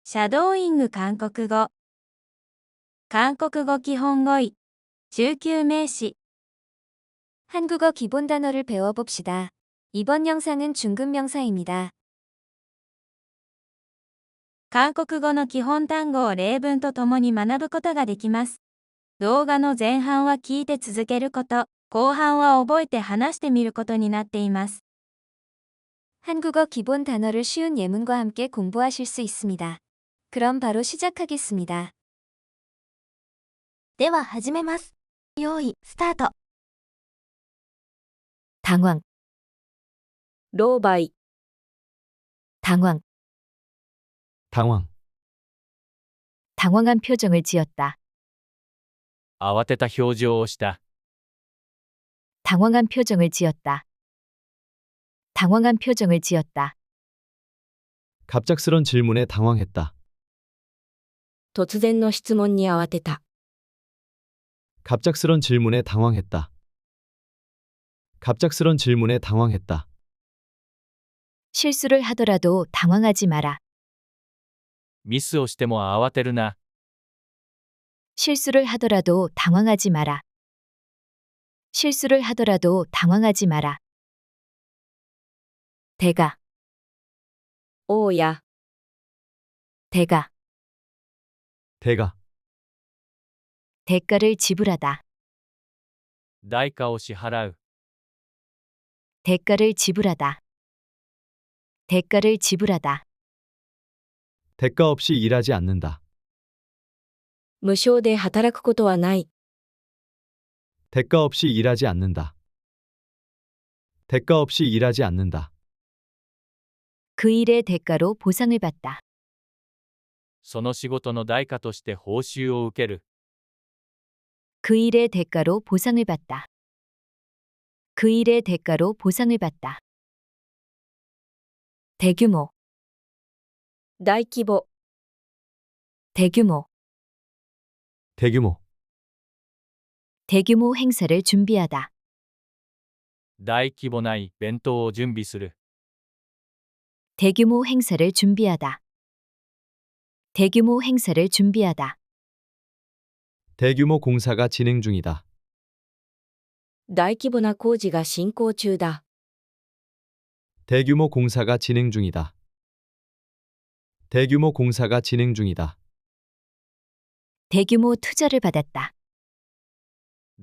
シャドーイング韓国語。韓国語基本語彙。中級名詞。 한국어 기본 단어를 배워봅시다. 이번 영상은 중급 명사입니다. 韓国語の基本単語を例文とともに学ぶことができます。動画の前半は聞いて続けること、後半は覚えて話してみることになっています。 한국어 기본 단어를 쉬운 예문과 함께 공부하실 수 있습니다. 그럼 바로 시작하겠습니다. では始めます。用意、スタート。 당황, 狼狽、 당황, 당황. 당황한 표정을 지었다. 慌てた表情をした。 당황한 표정을 지었다. 당황한 표정을 지었다. 갑작스런 질문에 당황했다. 突然の質問に慌てた。 갑작스런 질문에 당황했다. 갑작스런 질문에 당황했다. 실수를 하더라도 당황하지 마라. ミスをしても慌てるな。 실수를 하더라도 당황하지 마라. 실수를 하더라도 당황하지 마라. 대가, 大家、 대가, 대가. 대가를 지불하다. 代価を支払う。 대가를 지불하다. 대가를 지불하다. 대가 없이 일하지 않는다. 無償で働くことはない。 대가 없이 일하지 않는다. 대가 없이 일하지 않는다. 그 일의 대가로 보상을 받다. その仕事の代価として報酬を受ける。 그 일의 대가로 보상을 받다. 그 일의 대가로 보상을 받다. 대규모, 大規模、 대규모, 대규모. 대규모 행사를 준비하다. 大規模なイベントを準備する。 대규모 행사를 준비하다. 대규모 행사를 준비하다. 대규모 공사가 진행 중이다. 大規模な工事が進行中だ。 대규모 공사가 진행 중이다. 대규모 공사가 진행 중이다. 대규모 투자를 받았다.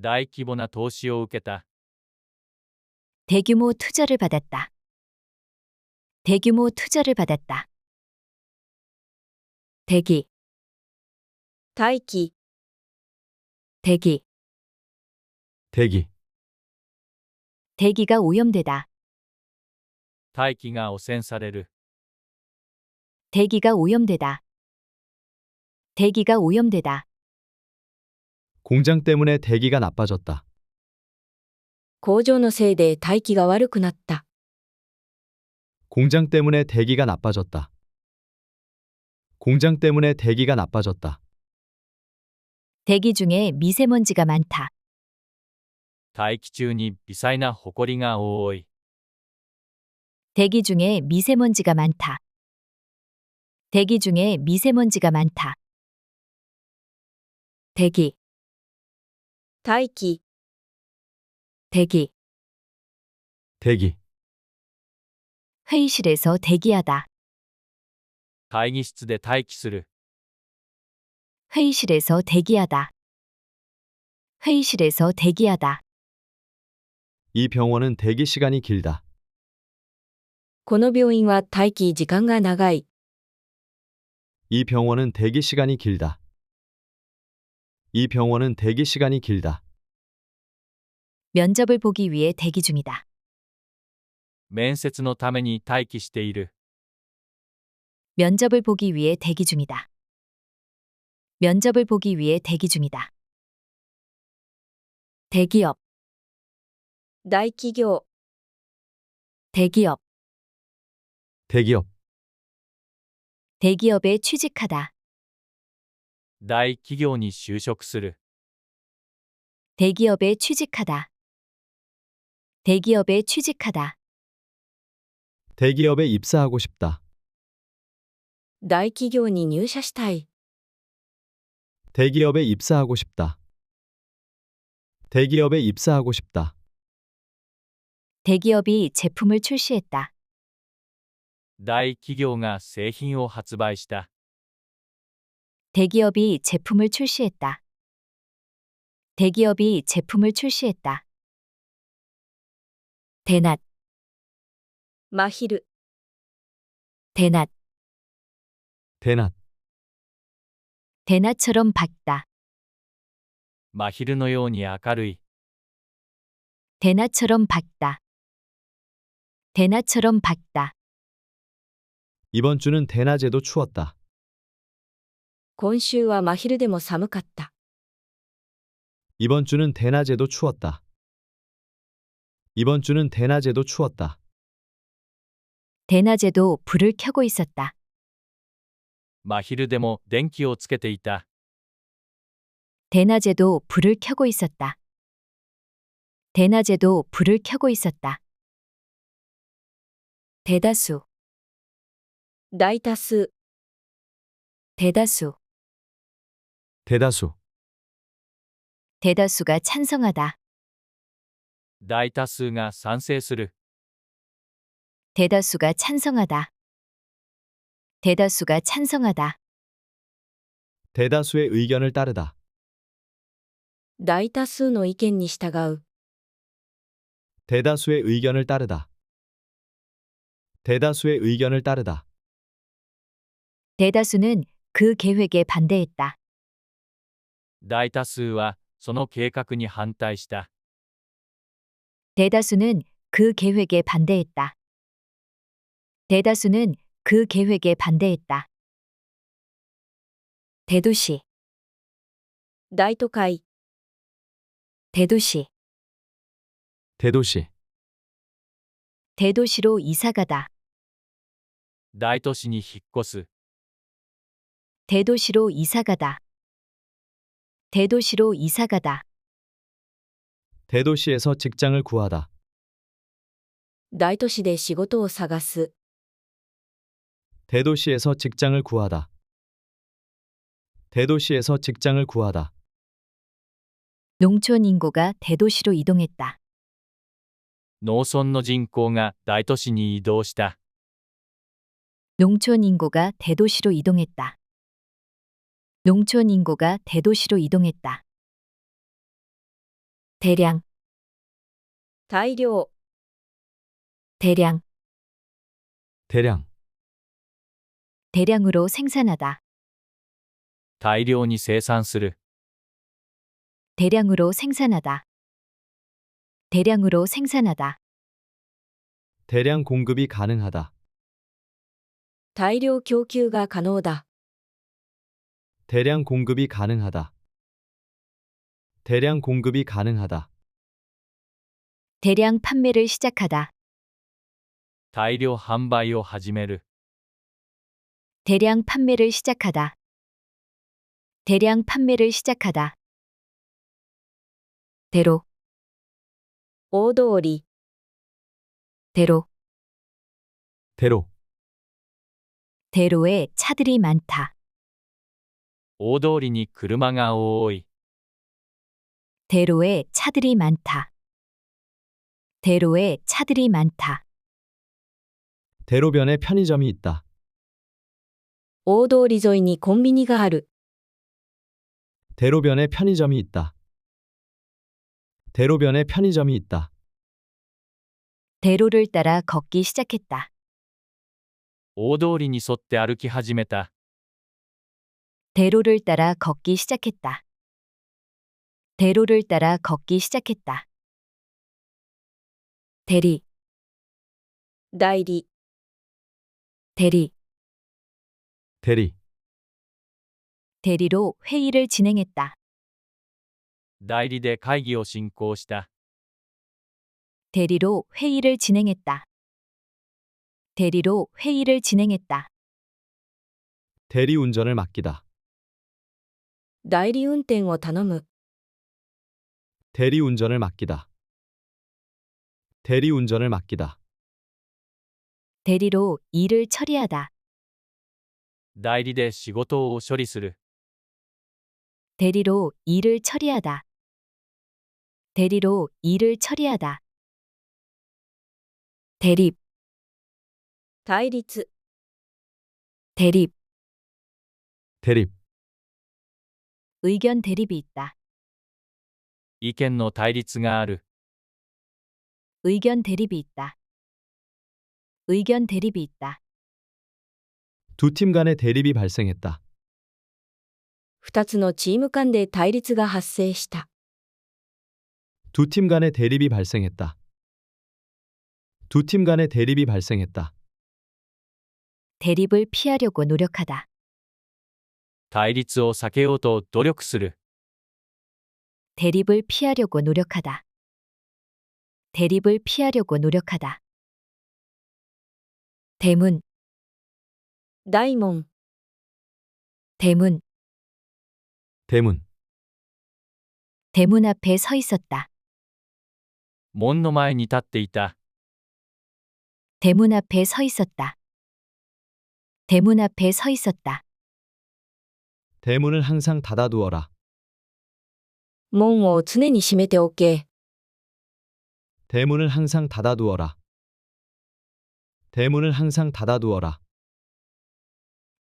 大規模な投資を受けた。 대규모 투자를 받았다. 대규모 투자를 받았다. 대기, 待機、 대기, 대기. 대기가 오염되다. 大気が汚染される。 대기가 오염되다. 대기가 오염되다. 공장 때문에 대기가 나빠졌다. 工場のせいで大気が悪くなった。 공장 때문에 대기가 나빠졌다. 공장 때문에 대기가 나빠졌다. 대기 중에 미세먼지가 많다. 大気中に微細な埃が多い。 대기 중에 미세먼지가 많다. 대기 중에 미세먼지가 많다. 대기, 待機、 대기, 대기. 회의실에서 대기하다. 会議室で待機する。 회의실에서 대기하다. 회의실에서 대기하다. 이 병원은 대기 시간이 길다. この病院は待機時間が長い。 이 병원은 대기 시간이 길다. 이 병원은 대기 시간이 길다. 면접을 보기 위해 대기 중이다. 面接のために待機している。 면접을 보기 위해 대기 중이다. 면접을 보기 위해 대기 중이다. 대기업, 大企業、 대기업, 대기업. 대기업에 취직하다. 大企業に就職する。 대기업에 취직하다. 대기업에 취직하다. 대기업에 입사하고 싶다. 大企業に入社したい。 대기업에 입사하고 싶다. 대기업에 입사하고 싶다. 대기업이 제품을 출시했다. 大企業が製品を発売した。 대기업이 제품을 출시했다. 대기업이 제품을 출시했다. 대낮, 真昼、 대낮, 대낮, 대낮처럼 밝다. 真昼のように明るい。 대낮처럼 밝다. 대낮처럼 밝다. 이번 주는 대낮에도 추웠다. 今週は真昼でも寒かった。 이번 주는 대낮에도 추웠다. 이번 주는 대낮에도 추웠다. 대낮에도 불을 켜고 있었다. 真昼でも電気をつけていた。 대낮에도 불을 켜고 있었다. 대낮에도 불을 켜고 있었다. 대다수, 大多数、 대다수, 대다수, 대다수가 찬성하다. 大多数が賛成する。 대다수가 찬성하다. 대다수가 찬성하다. 대다수의 의견을 따르다. 大多数の意見に従う。 대다수의 의견을 따르다. 대다수의 의견을 따르다. 대다수는 그 계획에 반대했다. 大多数はその計画に反対した。 대다수는 그 계획에 반대했다. 대다수는 그 계획에 반대했다. 대도시, 大都会、 대도시, 대도시, 대도시로 이사가다. 大都市に引っ越す。 대도시로 이사가다. 대도시로 이사가다. 대도시에서 직장을 구하다. 大都市で仕事を探す。 대도시에서 직장을 구하다. 대도시에서 직장을 구하다. 농촌 인구가 대도시로 이동했다. 農村の人口が大都市に移動した。 농촌 인구가 대도시로 이동했다. 농촌 인구가 대도시로 이동했다. 대량, 大量、 대량, 대량, 대량으로 생산하다. 大量に生産する。 대량으로 생산하다. 대량으로 생산하다. 대량 공급이 가능하다. 大量供給が可能だ。 대량 공급이 가능하다. 대량 공급이 가능하다. 대량 판매를 시작하다. 大量販売を始める。 대량 판매를 시작하다. 대량 판매를 시작하다. 대로, 大通り、 대로, 대로, 대로에 차들이 많다. 大通りに車が多い。 대로에 차들이 많다. 대로에 차들이 많다. 대로변에 편의점이 있다. 大通り沿いにコンビニがある。 대로변에 편의점이 있다. 대로변에 편의점이 있다. 대로를 따라 걷기 시작했다. 大通りに沿って歩き始めた。 대로를 따라 걷기 시작했다. 대로를 따라 걷기 시작했다. 대리, 代理、 대리, 대리, 대리로 회의를 진행했다. 代理で会議を進行した。 대리로 회의를 진행했다. 대리로 회의를 진행했다. 대리 운전을 맡기다. 代理運転を頼む。 대리 운전을 맡기다. 대리 운전을 맡기다. 대리로 일을 처리하다. 代理で仕事を処理する。 대리로 일을 처리하다. 대리로 일을 처리하다. 대립, 対立、 대립, 대립, 의견 대립이 있다. 意見の対立がある。 의견 대립이 있다. 의견 대립이 있다. 두 팀 간의 대립이 발생했다. 2つのチーム間で対立が発生した。 두 팀 간의 대립이 발생했다. 두 팀 간의 대립이 발생했다. 대립을 피하려고 노력하다. 対立を避けようと努力する。 대립을 피하려고 노력하다. 대립을 피하려고 노력하다. 대문, 大門、 대문, 대문, 대문 앞에 서 있었다. 門の前に立っていた。 대문 앞에 서 있었다. 대문 앞에 서 있었다. 대문을 항상 닫아두어라. 門を常に閉めておけ。 대문을 항상 닫아두어라. 대문을 항상 닫아두어라.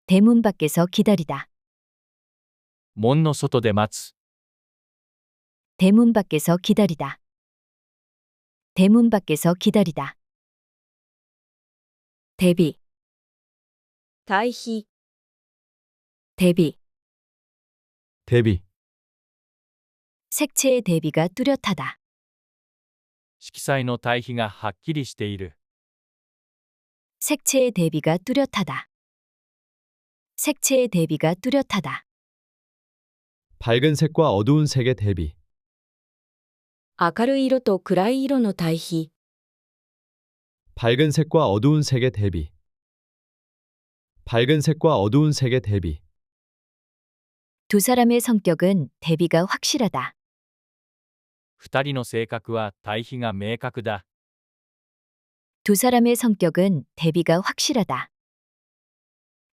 대문 밖에서 기다리다. 門の外で待つ。 대문 밖에서 기다리다. 대문 밖에서 기다리다. 대비, 対比、 대비, 대비, 색채의 대비가 뚜렷하다. 色彩の対比がはっきりしている。 색채의 대비가 뚜렷하다. 색채의 대비가 뚜렷하다. 밝은 색과 어두운 색의 대비. 明るい色と暗い色の対比。 밝은 색과 어두운 색의 대비. 밝은 색과 어두운 색의 대비. 두 사람의 성격은 대비가 확실하다. 二人の性格は対比が明確だ。 두 사람의 성격은 대비가 확실하다.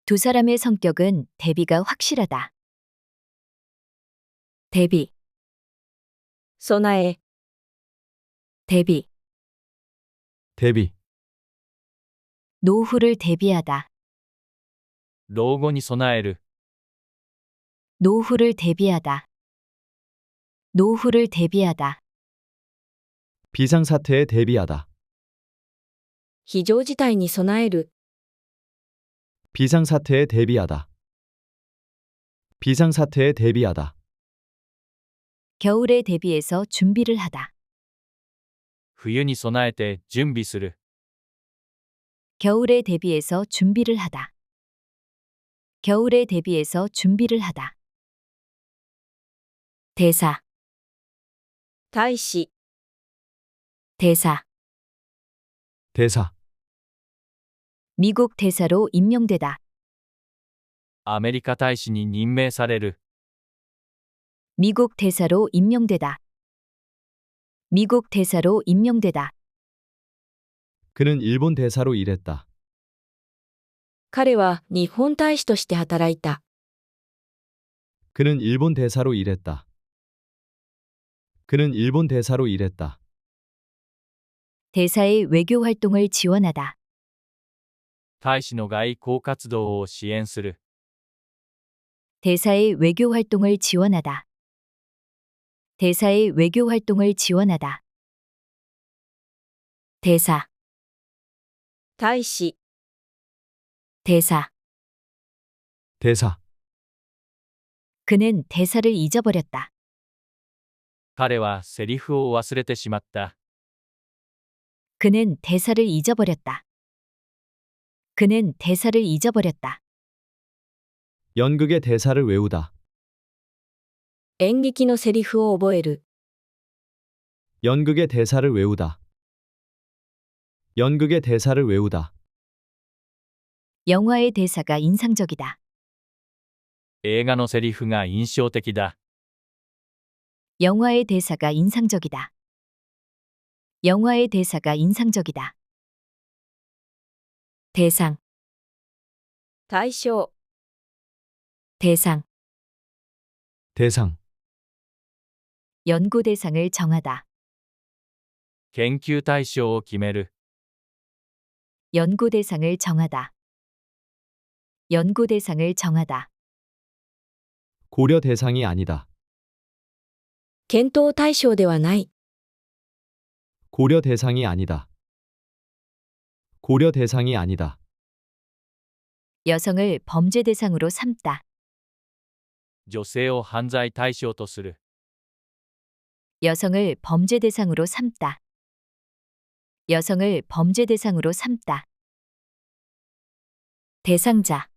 두 사람의 성격은 대비가 확실하다. 대비, 備え、 대비, 대비. 노후를 대비하다. 老後に備える。 노후를 대비하다. 노후를 대비하다. 비상사태에 대비하다. 非常事態に備える。 비상사태에 대비하다. 비상사태에 대비하다. 겨울에 대비해서 준비를 하다. 冬に備えて準備する。 겨울에 대비해서 준비를 하다. 겨울에 대비해서 준비를 하다. 대사, 大使、 대사, 대사. 미국 대사로 임명되다. アメリカ大使に任命される。 미국 대사로 임명되다. 미국 대사로 임명되다. 그는 일본 대사로 일했다. 彼は日本大使として働いた。 그는 일본 대사로 일했다. 그는 일본 대사로 일했다. 대사의 외교 활동을 지원하다. 大使の外交活動を支援する。 대사의 외교 활동을 지원하다. 대사의 외교 활동을 지원하다. 대사, 大使、 대사. 대사. 그는 대사를 잊어버렸다. 彼はセリフを忘れてしまった。 그는 대사를 잊어버렸다. 그는 대사를 잊어버렸다. 연극의 대사를 외우다. 演劇のセリフを覚える。 연극의 대사를 외우다. 연극의 대사를 외우다. 영화의 대사가 인상적이다. 映画のセリフが印象的だ。 영화의 대사가 인상적이다. 영화의 대사가 인상적이다. 대상, 対象、 대상, 대상, 연구 대상을 정하다. 研究対象を決める。 연구 대상을 정하다. 연구 대상을 정하다. 고려 대상이 아니다. 検討対象ではない。 고려 대상이 아니다. 고려 대상이 아니다. 여성을 범죄 대상으로 삼다. 女性を犯罪対象とする。 여성을 범죄 대상으로 삼다. 여성을 범죄 대상으로 삼다. 대상자,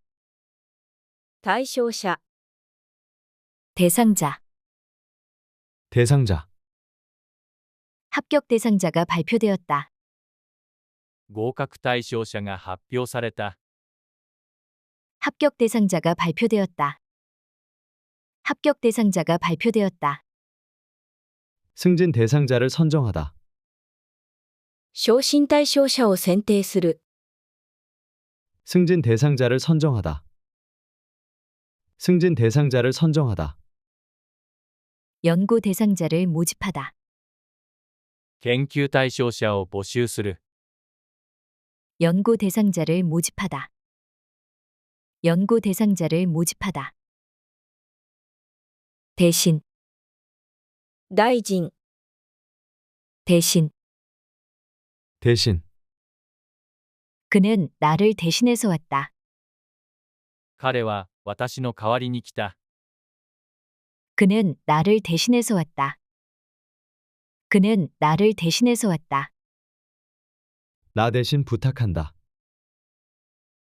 対象者、 대상자, 대상자, 합격 대상자가 발표되었다. 合格対象者が発表された。 합격 대상자가 발표되었다. 합격 대상자가 발표되었다. 승진 대상자를 선정하다. 昇進対象者を選定する。 승진 대상자를 선정하다. 승진 대상자를 선정하다. 연구 대상자를 모집하다. 研究対象者を募集する。 연구 대상자를 모집하다. 연구 대상자를 모집하다. 대신, 大臣、 대신. 대신, 그는 나를 대신해서 왔다. 彼は私の代わりに来た。 그는 나를 대신해서 왔다. 그는 나를 대신해서 왔다. 나 대신 부탁한다.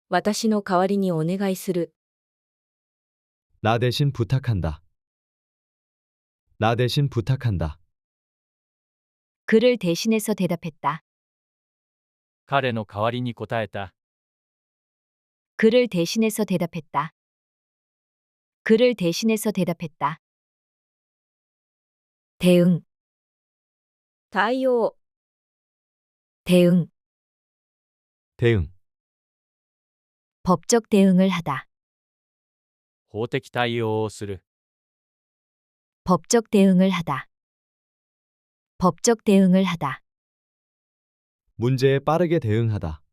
私の代わりにお願いする。 나 대신 부탁한다. 나 대신 부탁한다. 그를 대신해서 대답했다. 彼の代わりに答えた。 그를 대신해서 대답했다. 그를 대신해서 대답했다. 대응, 対応、 대응, 대응, 법적 대응을 하다. 法的対応をする。 법적 대응을 하다. 법적 대응을 하다. 문제에 빠르게 대응하다.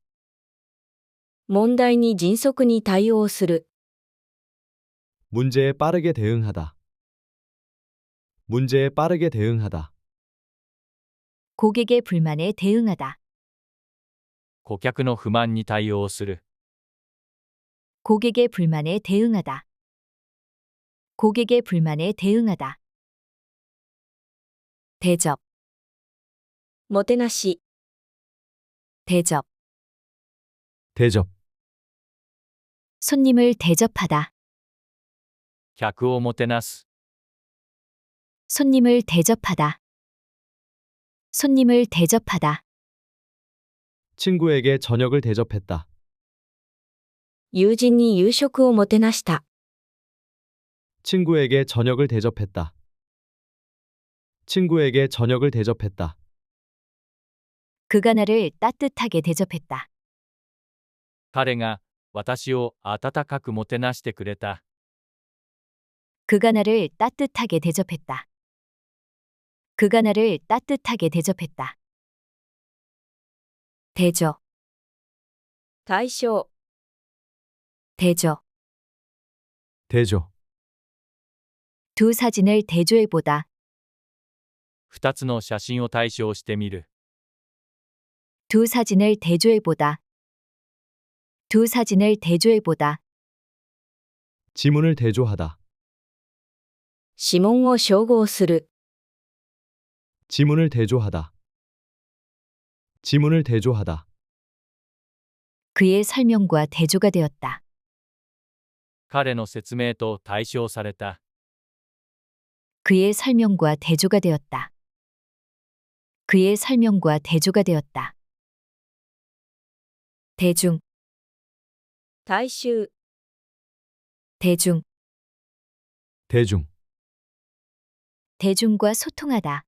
問題に迅速に対応する。 문제에 빠르게 대응하다. 문제에 빠르게 대응하다. 고객의 불만에 대응하다. 顧客の不満に対応する。 고객의 불만에 대응하다. 고객의 불만에 대응하다. 대접, もてなし、 대접. 대접, 손님을 대접하다. 客をもてなす。 손님을 대접하다. 손님을 대접하다. 친구에게 저녁을 대접했다. 友人に夕食をもてなした。 친구에게 저녁을 대접했다. 친구에게 저녁을 대접했다. 그가 나를 따뜻하게 대접했다. 彼が私を温かくもてなしてくれた。 그가 나를 따뜻하게 대접했다. 그가 나를 따뜻하게 대접했다. 대조, 対象、 대조. 대조, 두 사진을 대조해보다. 2つの写真を対照してみる。 두 사진을 대조해보다. 두 사진을 대조해보다. 지문을 대조하다. 指紋を照合する。 지문을 대조하다. 지문을 대조하다. 그의 설명과 대조가 되었다. 彼の説明と対照された。 그의 설명과 대조가 되었다. 그의 설명과 대조가 되었다. 대중, 大衆、 대중. 대중, 대중과 소통하다.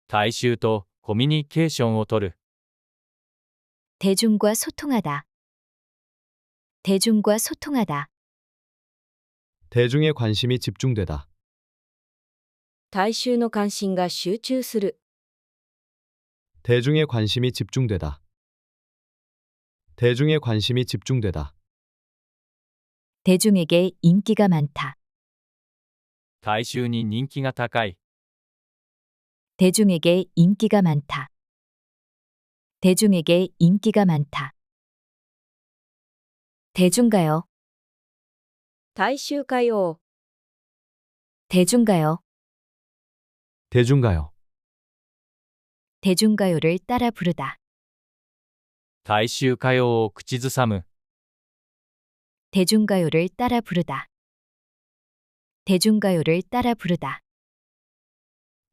大衆とコミュニケーションをとる。 대중과 소통하다. 대중과 소통하다. 대중의 관심이 집중되다. 大衆の関心が集中する。 대중의 관심이 집중되다. 대중의 관심이 집중되다. 대중에게 인기가 많다. 大衆に人気が高い。 대중에게 인기가 많다. 대중에게 인기가 많다. 대중가요. 大衆歌謡。 대중가요. 대중가요. 대중가요를 따라 부르다. 大衆歌謡を口ずさむ。 대중가요를 따라 부르다. 대중가요를 따라 부르다.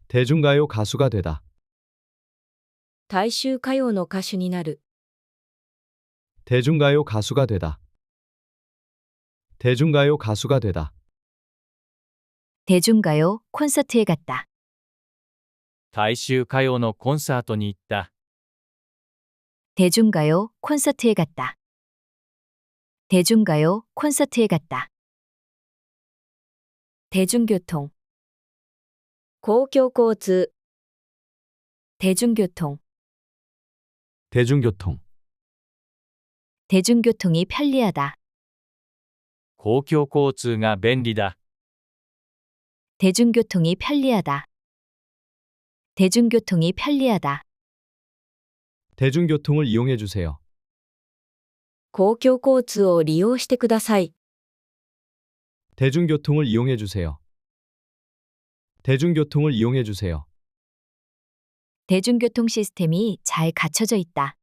대중가요 가수가 되다. 大衆歌謡の歌手になる。 대중가요 가수가 되다. 대중가요 가수가 되다. 대중가요 콘서트에 갔다. 大衆歌謡のコンサートに行った。 대중가요 콘서트에 갔다. 대중가요 콘서트에 갔다. 대중교통. 公共交通。 대중교통. 대중교통. 대중교통이 편리하다. 公共交通が便利だ。 대중교통이 편리하다. 대중교통이 편리하다. 대중교통을 이용해 주세요. 公共交通を利用してください。 대중교통을 이용해 주세요. 대중교통을 이용해 주세요. 대중교통 시스템이 잘 갖춰져 있다.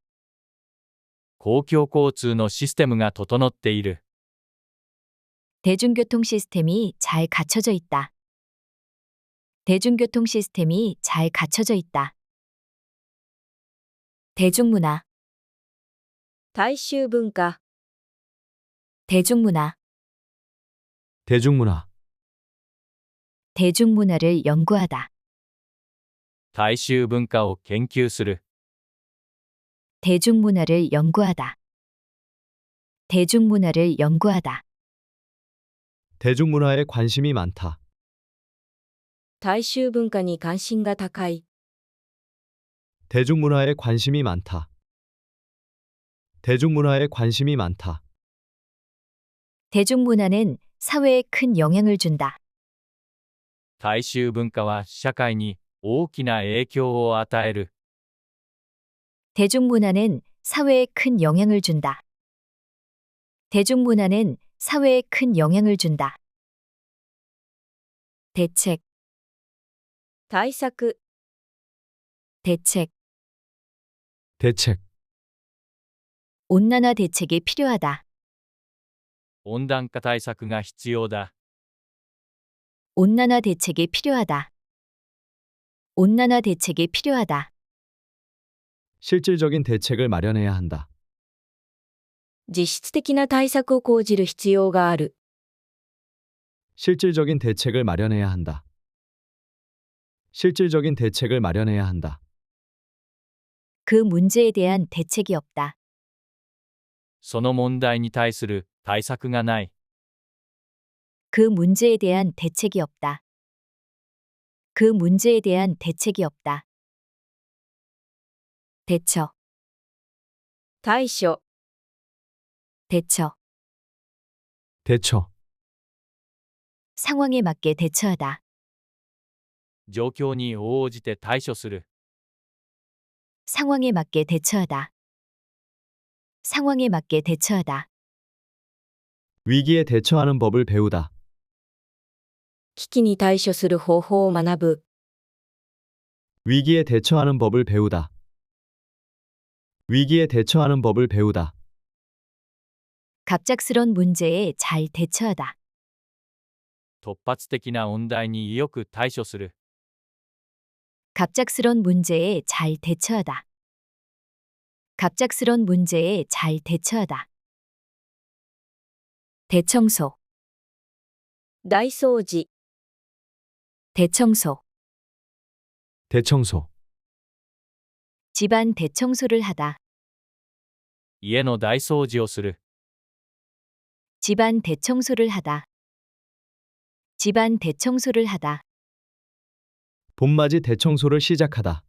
公共交通のシステムが整っている。 대중교통 시스템이 잘 갖춰져 있다. 대중교통 시스템이 잘 갖춰져 있다. 대중문화. 大衆文化。 대중문화. 대중문화. 대중문화를 연구하다. 大衆文化を研究する。 대중문화를 연구하다. 대중문화를 연구하다. 대중문화에 관심이 많다. 大衆文化に関心が高い。 대중문화에 관심이 많다. 대중문화에 관심이 많다. 대중문화는 사회에 큰 영향을 준다. 大衆文化は社会に大きな影響を与える。 대중문화는 사회에 큰 영향을 준다. 대중문화는 사회에 큰 영향을 준다. 대책. 対策。 대책. 대책. 온난화 대책이 필요하다. 温暖化対策が必要だ。 온난화 대책이 필요하다. 온난화 대책이 필요하다. 실질적인 대책을 마련해야 한다. 実質的な対策を講じる必要がある。 실질적인 대책을 마련해야 한다. 실질적인 대책을 마련해야 한다. 그 문제에 대한 대책이 없다. その問題に対する対策がない。 그 문제에 대한 대책이 없다. 그 문제에 대한 대책이 없다. 대처. 対処。 대처. 대처. 상황에 맞게 대처하다. 状況に応じて対処する。 상황에 맞게 대처하다. 상황에 맞게 대처하다. 위기에 대처하는 법을 배우다. 危機に対処する方法を学ぶ。 위기에 대처하는 법을 배우다. 위기에 대처하는 법을 배우다. 갑작스런 문제에 잘 대처하다. 突発的な問題によく対処する。 갑작스런 문제에 잘 대처하다. 갑작스런 문제에 잘 대처하다. 대청소. 大掃除。 대청소. 대청소. 집안 대청소를 하다. 家の大掃除をする。 집안 대청소를 하다. 집안 대청소를 하다. 봄맞이 대청소를 시작하다.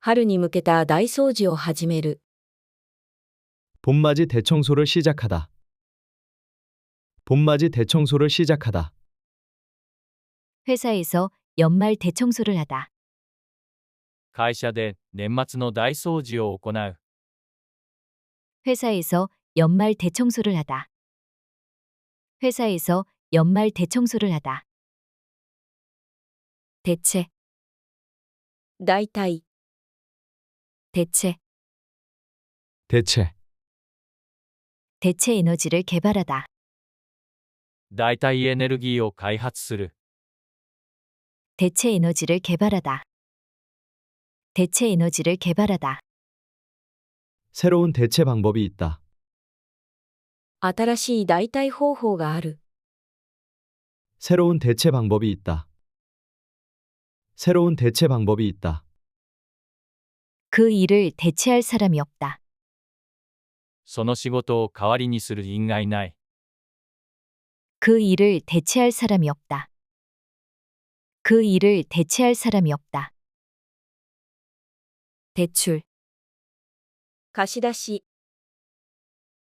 春に向けた大掃除を始める。 봄맞이 대청소를 시작하다. 봄맞이 대청소를 시작하다. 회사에서 연말 대청소를 하다. 会社で年末の大掃除を行う。 회사에서 연말 대청소를 하다. 회사에서 연말 대청소를 하다. 대체, 大体、 대체, 대체, 대체 에너지를 개발하다. 代替エネルギーを開発する。 대체 에너지를 개발하다. 대체 에너지를 개발하다. 새로운 대체 방법이 있다. 新しい代替方法がある。 새로운 대체 방법이 있다. 새로운 대체 방법이 있다. 그 일을 대체할 사람이 없다. その仕事を代わりにする因がいない。 그 일을 대체할 사람이 없다. 그 일을 대체할 사람이 없다. 대출, 貸し出し、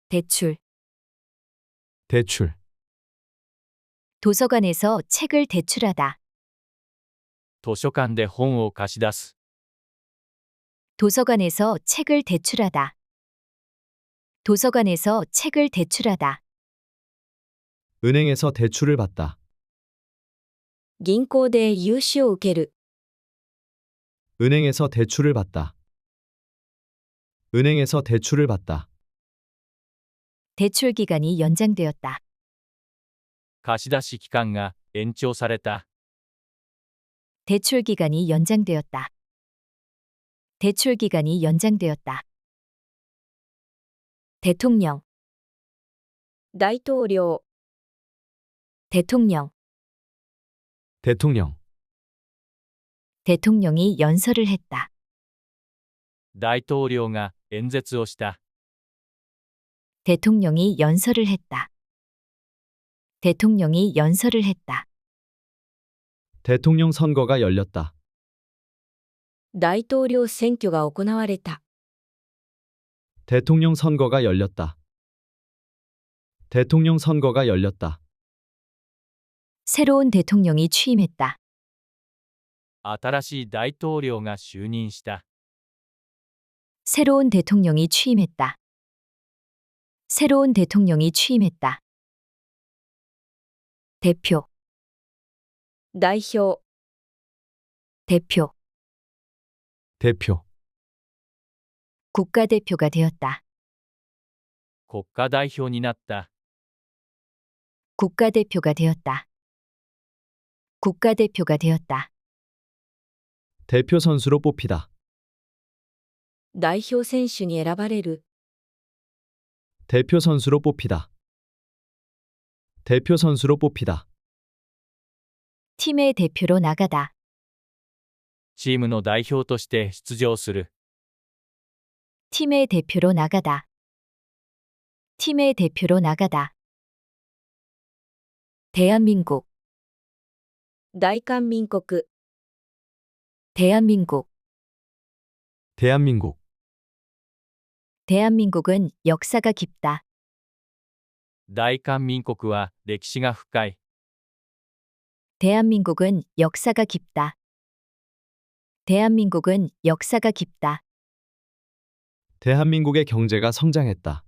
대출. 대출, 도서관에서 책을 대출하다. 図書館で本を貸し出す。 도서관에서 책을 대출하다. 도서관에서 책을 대출하다. 은행에서 대출을 받다. 銀行で融資を受ける。 은행에서 대출을 받다. 은행에서 대출을 받다. 대출 기간이 연장되었다. 貸出期間が延長された。 대출 기간이 연장되었다. 대출 기간이 연장되었다. 대통령, 大統領、 대통령, 대통령, 대통령이 연설을 했다. 大統領が演説をした。 대통령이 연설을 했다. 대통령이 연설을 했다. 대통령 선거가 열렸다. 大統領選挙が行われた。 대통령 선거가 열렸다. 대통령 선거가 열렸다. 새로운 대통령이 취임했다. 新しい大統領が就任した。 새로운 대통령이 취임했다. 새로운 대통령이 취임했다. 대표, 代表、 대표, 대표, 국가대표가 되었다. 国家代表になった。 국가대표가 되었다. 국가대표가 되었다. 대표 선수로 뽑히다. 代表選手に選ばれる。 대표 선수로 뽑히다. 대표 선수로 뽑히다. 팀의 대표로 나가다. チームの代表として出場する。 팀의 대표로 나가다. 팀의 대표로 나가다. 대한민국, 大韓民国、 대한민국. 대한민국, 대한민국은 역사가 깊다. 大韓民国は歴史が深い。 대한민국은 역사가 깊다. 대한민국은 역사가 깊다. 대한민국의 경제가 성장했다.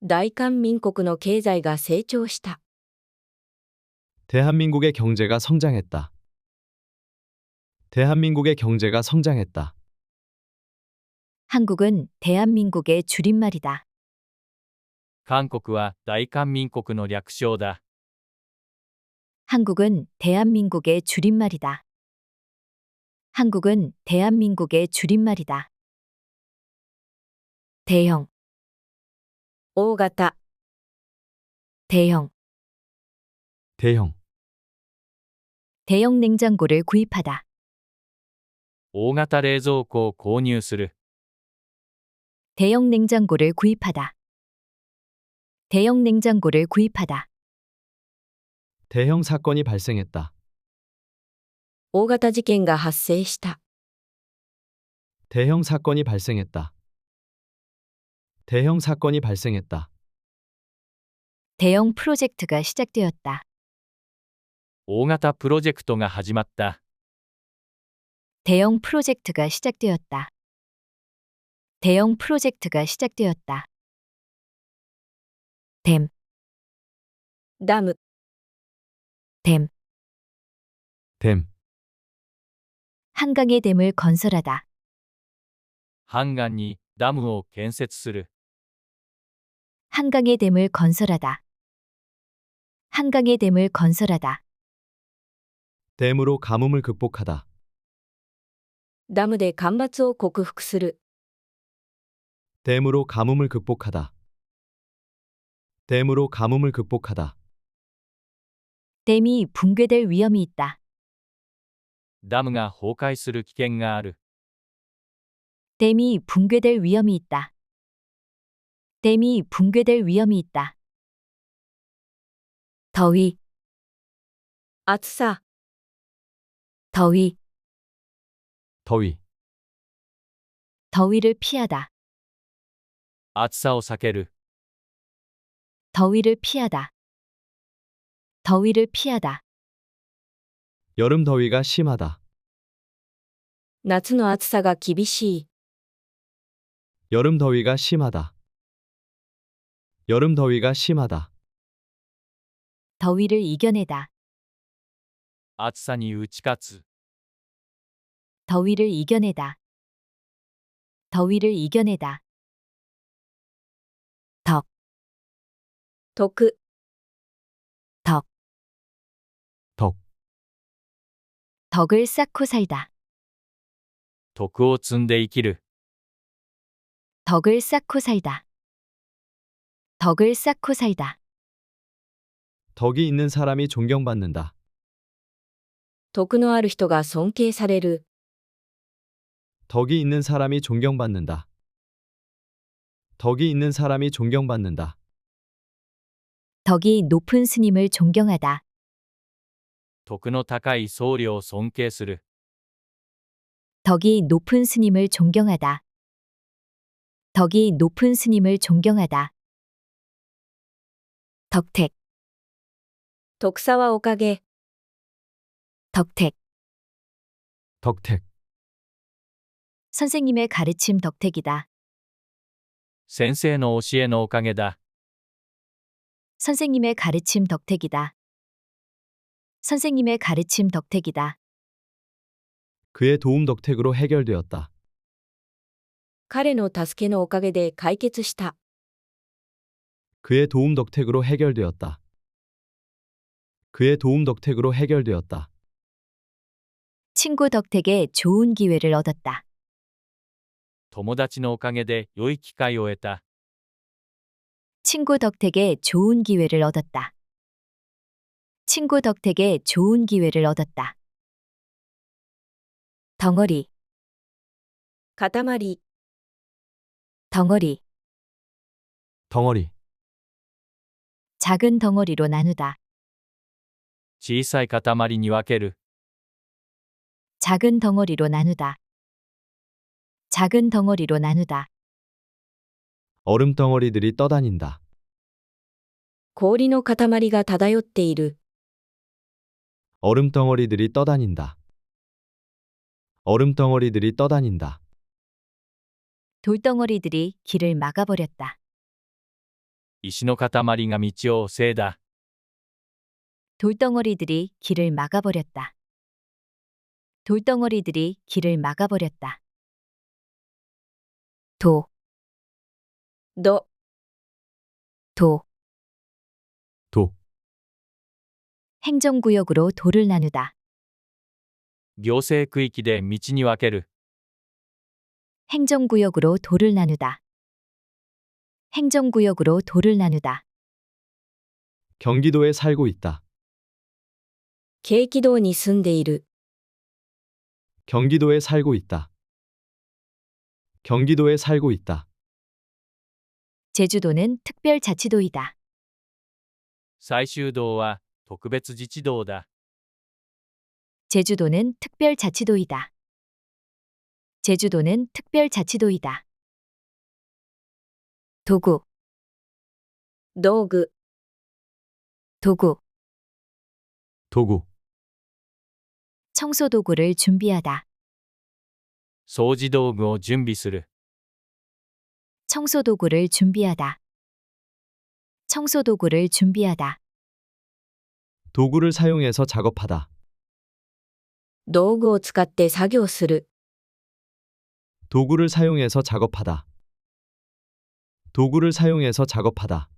大韓民国の経済が成長した。 대한민국의 경제가 성장했다. 대한민국의 경제가 성장했다. 한국은 대한민국의 줄임말이다. 韓国は大韓民国の略称だ。 한국은 대한민국의 줄임말이다. 한국은 대한민국의 줄임말이다. 대형, 大型、 대형, 대형, 대형 냉장고를 구입하다. 大型冷蔵庫を購入する。 대형 냉장고를 구입하다. 대형 냉장고를 구입하다. 대형 사건이 발생했다. 大型事件が発生した。 대형 사건이 발생했다. 대형 사건이 발생했다. 대형 프로젝트가 시작되었다. 大型プロジェクトが始まった。 대형 프로젝트가 시작되었다. 대형 프로젝트가 시작되었다. 댐, ダム、 댐, 댐, 한강의 댐을 건설하다. ハンガンにダムを建設する。 한강의 댐을 건설하다. 한강의 댐을 건설하다. 댐으로 가뭄을 극복하다. ダムで干ばつを克服する。 댐으로 가뭄을 극복하다. 댐으로 가뭄을 극복하다. 댐이 붕괴될 위험이 있다. ダムが崩壊する危険がある。 댐이 붕괴될 위험이 있다. 댐이 붕괴될 위험이 있다. 더위, 暑さ、 더위, 더위, 더위를 피하다. 暑さを避ける。 더위를 피하다. 더위를 피하다. 여름 더위가 심하다. 夏の暑さが厳しい。 여름 더위가 심하다. 여름 더위가 심하다. 더위를 이겨내다. 暑さに打ち勝つ。 더위를 이겨내다. 더위를 이겨내다. 덕, 徳、 덕, 덕, 덕을 쌓고 살다. 徳を積んで生きる。 덕을 쌓고 살다. 덕을 쌓고 살다. 덕이 있는 사람이 존경받는다. 徳のある人が尊敬される。 덕이 있는 사람이 존경받는다. 덕이 있는 사람이 존경받는다. 덕이 높은 스님을 존경하다. 徳の高い僧侶を尊敬する。 덕이 높은 스님을 존경하다. 덕이 높은 스님을 존경하다. 덕택, 徳沢おかげ、 덕택. 덕택, 선생님의 가르침 덕택이다. 先生の教えのおかげだ。 선생님의 가르침 덕택이다. 선생님의 가르침 덕택이다. 그의 도움 덕택으로 해결되었다. 彼の助けのおかげで解決した。 그의 도움 덕택으로 해결되었다. 그의 도움 덕택으로 해결되었다. 친구 덕택에 좋은 기회를 얻었다. 友達のおかげで良い機会を得た。 친구 덕택에 좋은 기회를 얻었다. 친구 덕택에 좋은 기회를 얻었다. 덩어리, 塊、 덩어리, 덩어리, 작은 덩어리로 나누다. 小さい塊に分ける。 작은 덩어리로 나누다. 작은 덩어리로 나누다. 얼음 덩어리들이 떠다닌다. 氷の塊が漂っている。 얼음 덩어리들이 떠다닌다. 얼음 덩어리들이 떠다닌다. 돌덩어리들이 길을 막아버렸다. 石の塊が道を塞いだ。 돌덩어리들이 길을 막아버렸다. 돌덩어리들이 길을 막아버렸다. 도, ど、 도, 도, 행정구역으로 도를 나누다. 行政区域で道に分ける。 행정구역으로 도를 나누다. 행정구역으로 도를 나누다. 경기도에 살고 있다. 京畿道に住んでいる。 경기도에 살고 있다. 경기도에 살고 있다. 제주도는 특별자치도이다. 最終道は特別自治道だ。 제주도는 특별자치도이다. 제주도는 특별자치도이다. 도구, 道具、 도구, 道具、 청소도구를 준비하다. 掃除道具を準備する。 청소도구를 준비하다. 청소도구를 준비하다. 도구를 사용해서 작업하다. 道具を使って作業する。 도구를 사용해서 작업하다. 도구를 사용해서 작업하다.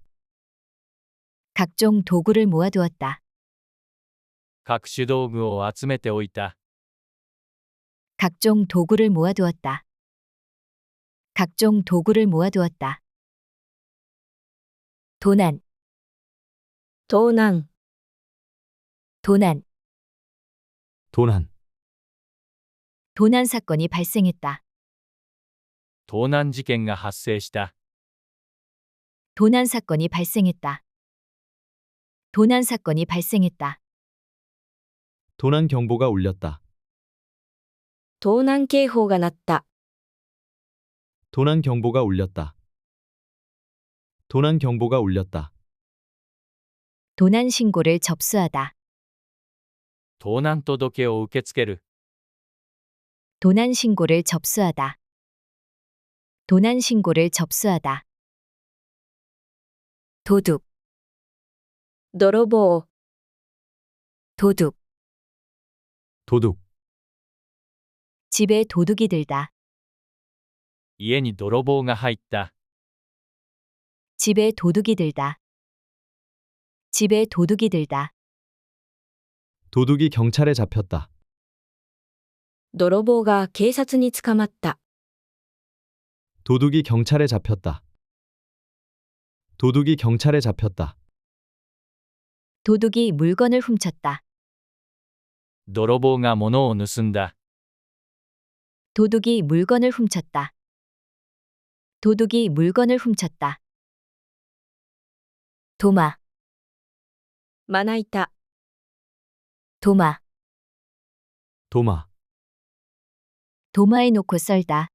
각종 도구를 모아두었다. 各種道具を集めておいた。 각종 도구를 모아두었다. 각종 도구를 모아두었다. 도난, 盗難、 도난, 도난, 도난 사건이 발생했다. 盗難事件が発生した。 도난 사건이 발생했다. 도난 사건이 발생했다. 도난 경보가 울렸다. 盗難警報が鳴った。 도난 경보가 울렸다. 도난 경보가 울렸다. 도난 신고를 접수하다. 盗難届を受け付ける。 도난 신고를 접수하다. 도난 신고를 접수하다. 도둑, 泥棒、 도둑, 도둑, 집에 도둑이 들다. 家に泥棒が入った。 집에 도둑이 들다. 집에 도둑이 들다. 도둑이 경찰에 잡혔다. 泥棒が警察に捕まった。 도둑이 경찰에 잡혔다. 도둑이 경찰에 잡혔다. 도둑이 물건을 훔쳤다. 泥棒が物を盗んだ。 도둑이 물건을 훔쳤다. 도둑이 물건을 훔쳤다. 도마, まな板、 도마, 도마, 도마에 놓고 썰다.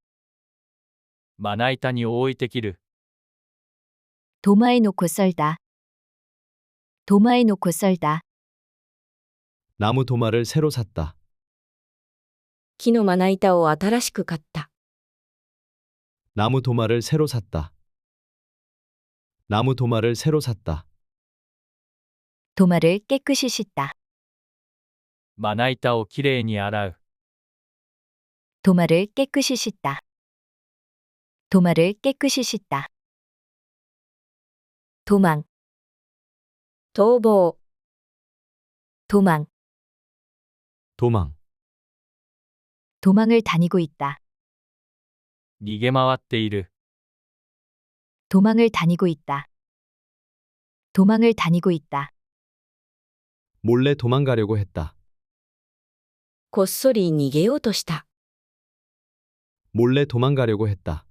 まな板に置いて切る。 도마에 놓고 썰다. 도마에 놓고 썰다. 나무 도마를 새로 샀다. 木のまな板を新しく買った。 나무 도마를 새로 샀다. 나무 도마를 새로 샀다. 도마를 깨끗이 씻다. まな板をきれいに洗う。 도마를 깨끗이 씻다. 도마를 깨끗이 씻다. 도망, 逃亡、 도망, 도망, 도망을 다니고 있다. 逃げ回っている。 도망을 다니고 있다. 도망을 다니고 있다. 몰래 도망가려고 했다. こっそり逃げようとした。 몰래 도망가려고 했다.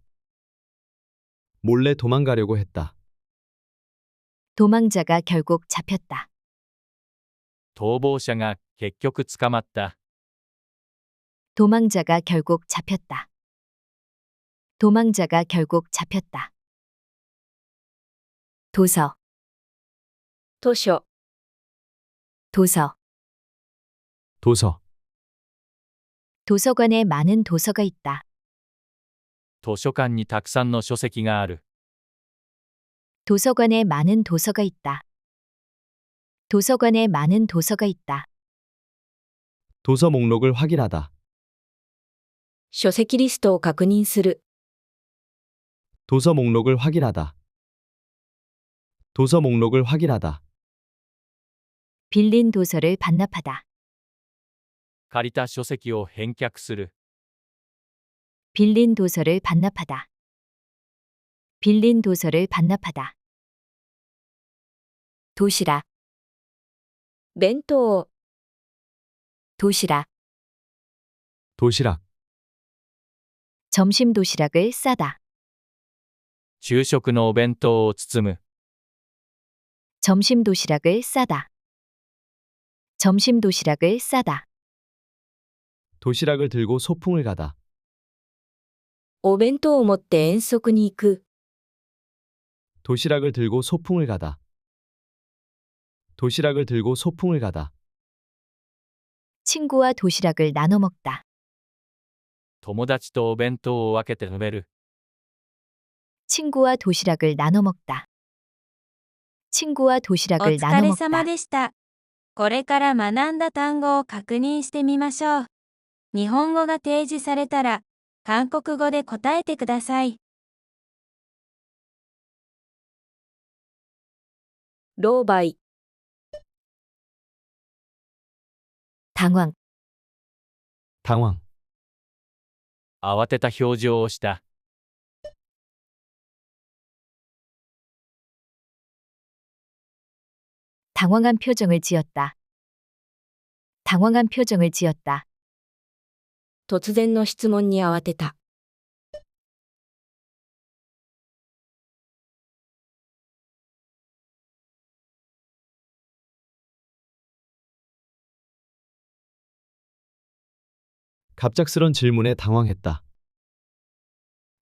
몰래 도망가려고 했다. 도망자가 결국 잡혔다. 逃亡者が結局捕まった。 도망자가 결국 잡혔다. 도망자가 결국 잡혔다. 도서, 図書、 도서, 도서, 도서관에 많은 도서가 있다. 図書館にたくさんの書籍がある。 도서관에 많은 도서가 있다. 도서관에 많은 도서가 있다. 도서 목록을 확인하다. 書籍リストを確認する。 도서 목록을 확인하다. 도서 목록을 확인하다. 빌린 도서를 반납하다. 借りた書籍を返却する。 빌린 도서를 반납하다. 빌린 도서를 반납하다. 도시락, 弁当、 도시락, 도시락, 점심 도시락을 싸다. 昼食のお弁当を包む。 점심 도시락을 싸다. 점심 도시락을 싸다. 도시락을 들고 소풍을 가다. お弁当を持って遠足に行く。 도시락을 들고 소풍을 가다. 도시락을 들고 소풍을 가다. 친구와 도시락을 나눠 먹다. 友達とお弁当を分けて食べる。 친구와 도시락을 나눠 먹다. 친구와 お 도시락을 疲 나눠 れ 먹다. 様でした。これから学んだ単語を確認してみましょう。日本語が提示されたら、韓国語で答えてください。狼狽、 당황, 당황. 慌てた表情をした。 당황한 표정을 지었다. 당황한 표정을 지었다. 突然の質問に慌てた。 갑작스런 질문에 당황했다.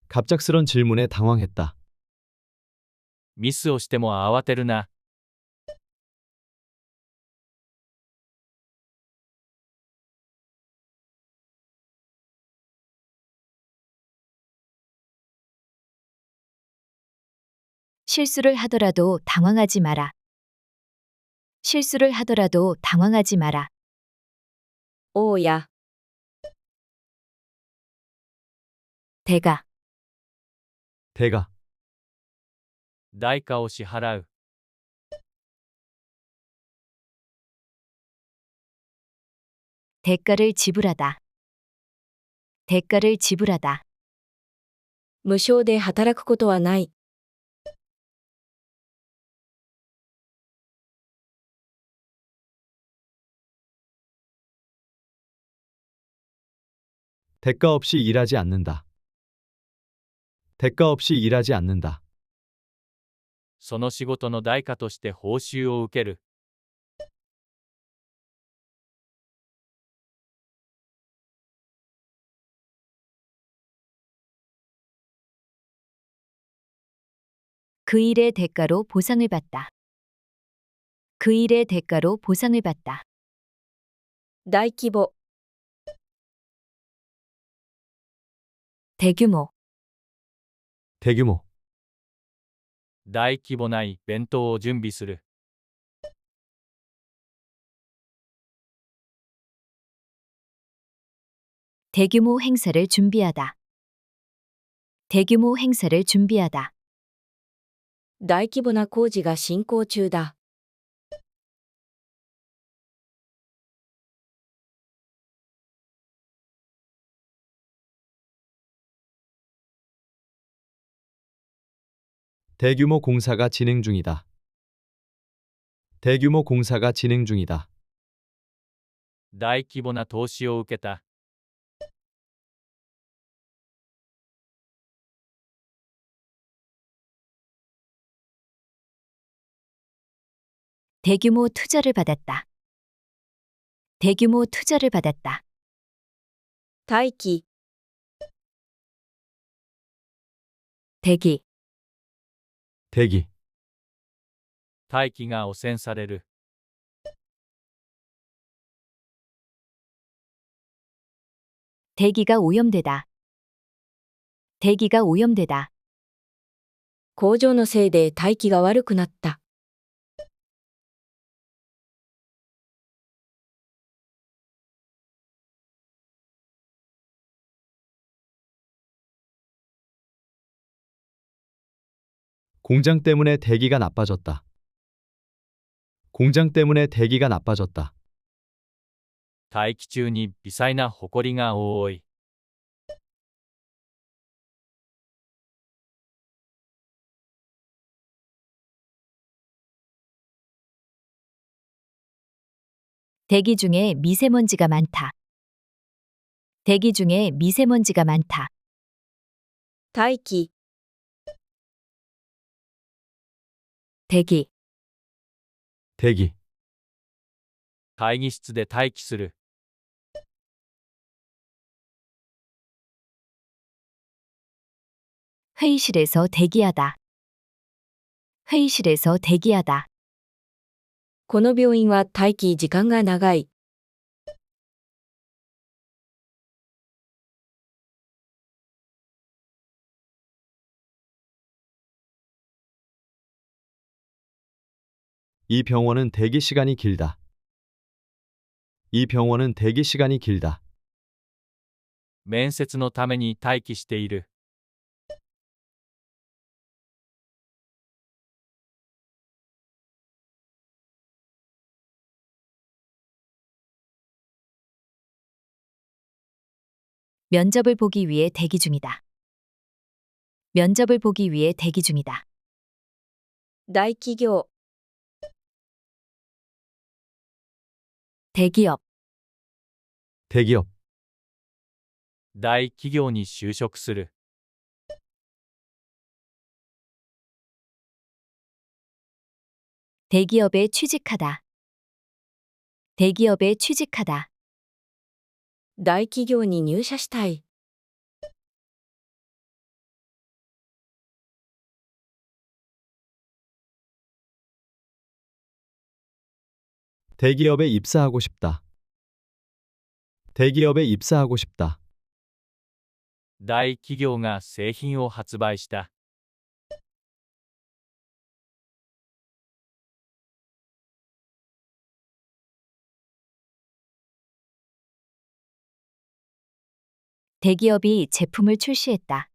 갑작스런 질문에 당황했다. ミスをしても慌てるな。 실수를 하더라도 당황하지 마라. 실수를 하더라도 당황하지 마라. 王や、 대가, 대가, 代価を支払う。 대가를 지불하다. 대가를 지불하다. 無償で働くことはない。 대가 없이 일하지 않는다. 대가 없이 일하지 않는다. その仕事の代価として報酬を受ける。 그 일의 대가로 보상을 받다. 그 일의 대가로 보상을 받다. 大規模、 대규모, 대규모, 大規模なイベントを準備する。 대규모 행사를 준비하다. 대규모 행사를 준비하다. 大規模な工事が進行中だ。 대규모 공사가 진행 중이다. 대규모 공사가 진행 중이다. 大規模な投資を受けた。 대규모 투자를 받았다. 대규모 투자를 받았다. 待機、 대기, 대기, 大気が汚染される。 대기가 오염되다. 대기가 오염되다. 工場のせいで大気が悪くなった。 공장 때문에 대기가 나빠졌다. 공장 때문에 대기가 나빠졌다. 大気中に微細な埃が多い。 대기 중에 미세먼지가 많다. 대기 중에 미세먼지가 많다. 大気、 대기, 대기, 会議室で待機する。회의실에서 대기하다. 회의실에서 대기하다. この病院は待機時間が長い。이 병원은 대기 시간이 길다. 이 병원은 대기 시간이 길다. 面接のために待機している。면접을 보기 위해 대기 중이다. 면접을 보기 위해 대기 중이다. 大企業、 대기업, 대기업, 大企業に就職する。 대기업에 취직하다. 대기업에 취직하다. 大企業に入社したい。 대기업에 입사하고 싶다. 대기업에 입사하고 싶다. 大企業が製品を発売した。 대기업이 제품을 출시했다.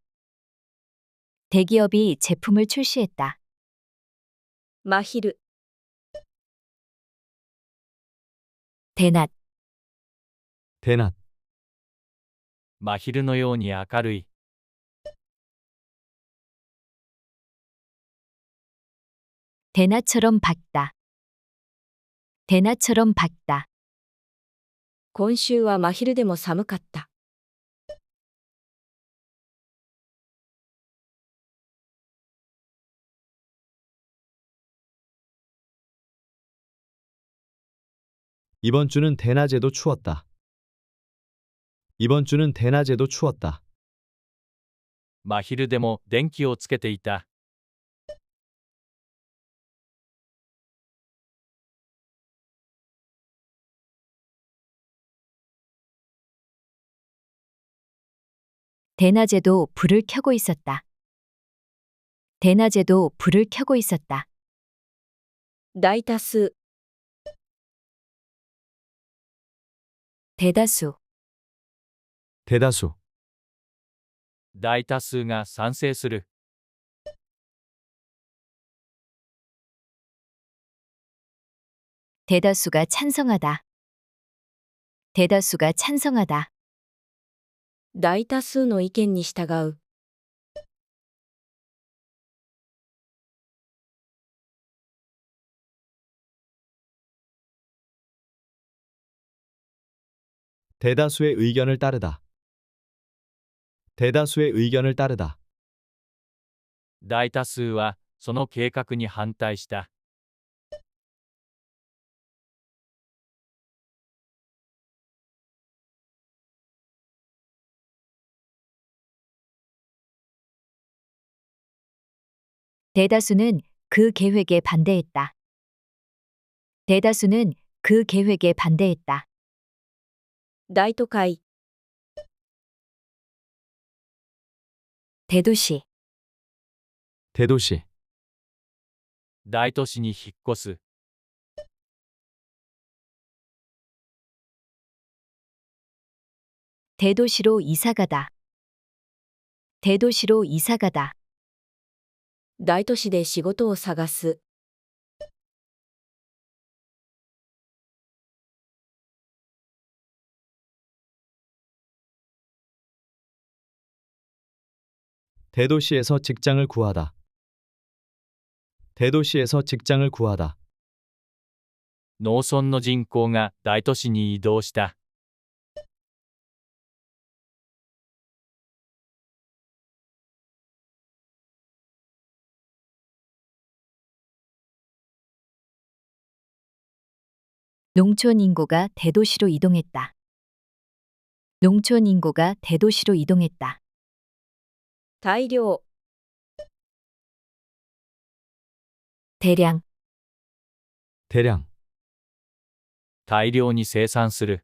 대기업이 제품을 출시했다. 真昼、 대낮, 대낮, 真昼のように明るい。 대낮처럼 밝다. 대낮처럼 밝다. 今週は真昼でも寒かった。 이번 주는 대낮에도 추웠다. 이번 주는 대낮에도 추웠다. 真昼でも電気をつけていた。 대낮에도 불을 켜고 있었다. 대낮에도 불을 켜고 있었다. 大多数、 대다수, 대다수, 大多数が賛成する。 대다수가 찬성하다. 대다수가 찬성하다. 大多数の意見に従う。 대다수의 의견을 따르다. 대다수의 의견을 따르다. 大多数はその計画に反対した。 대다수는 그 계획에 반대했다. 대다수는 그 계획에 반대했다. 大都会、 대도시, 대도시, 大都市に引っ越す。 대도시로 이사가다. 대도시로 이사가다. 大都市で仕事を探す。 대도시에서 직장을 구하다. 대도시에서 직장을 구하다. 農村の人口が大都市に移動した。 농촌 인구가 대도시로 이동했다. 농촌 인구가 대도시로 이동했다. 大量、 대량, 대량, 大量に生産する。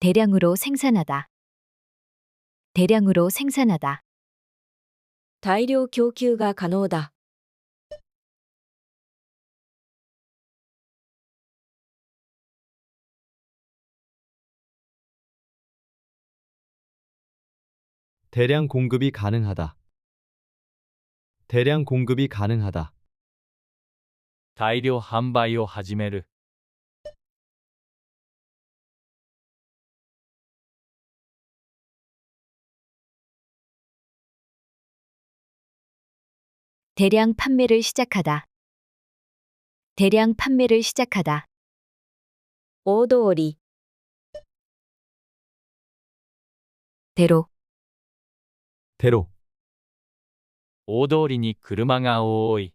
대량으로 생산하다. 대량으로 생산하다. 大量供給が可能だ。 대량 공급이 가능하다. 대량 공급이 가능하다. 大量販売を始める。 대량 판매를 시작하다. 대량 판매를 시작하다. 大通り、 대로, 대로, 大通りに車が多い。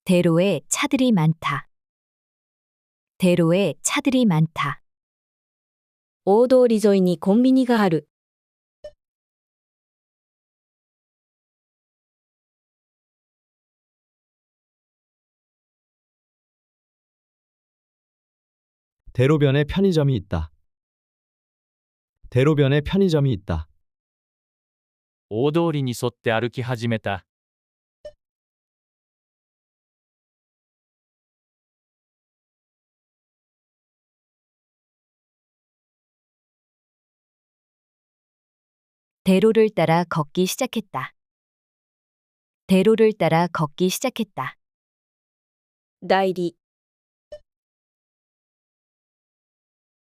대로에 차들이 많다. 대로에 차들이 많다. 大通り沿いにコンビニがある。 대로변에 편의점이 있다. 대로변에 편의점이 있다. 大通りに沿って歩き始めた。 대로를 따라 걷기 시작했다. 대로를 따라 걷기 시작했다. 代理、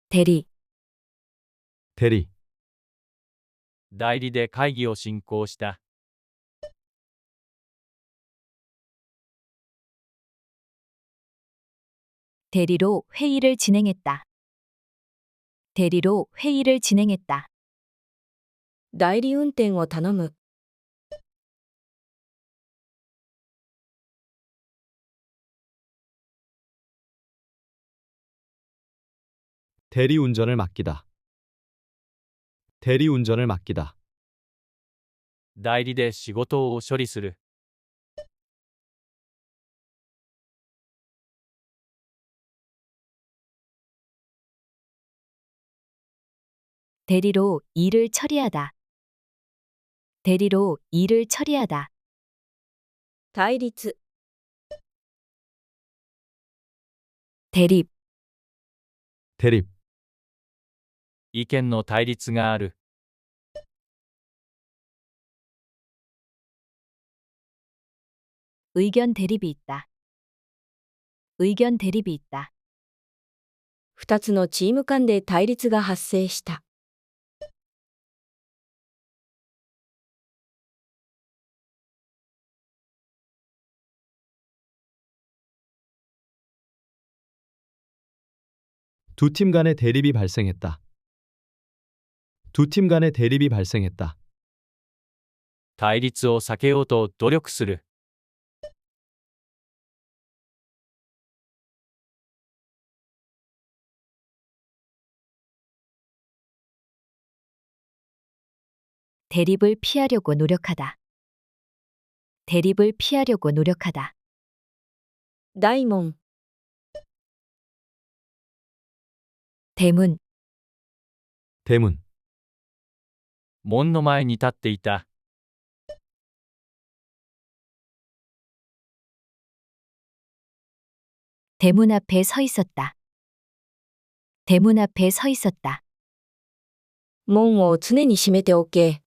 대리, 대리, 代理で会議を進行した。 대리로 회의를 진행했다. 대리로 회의를 진행했다. 代理運転を頼む。 대리운전을 맡기다. 대리운전을 맡기다. 代理で仕事を処理する。 대리로 일을 처리하다. 대리로 일을 처리하다. 対立、 대립, 대립, 意見の対立がある。 의견 대립이 있다. 의견 대립이 있다. 2つのチーム間で対立が発生した。 두 팀 간의 대립이 발생했다. 두 팀 간의 대립이 발생했다. 対立を避けようと努力する。 대립을 피하려고 노력하다. 대립을 피하려고 노력하다. 大門、 대문, 대문, 門の前に立っていた。 대문 앞에 서 있었다. 대문 앞에 서 있었다. 門を常に閉めておけ。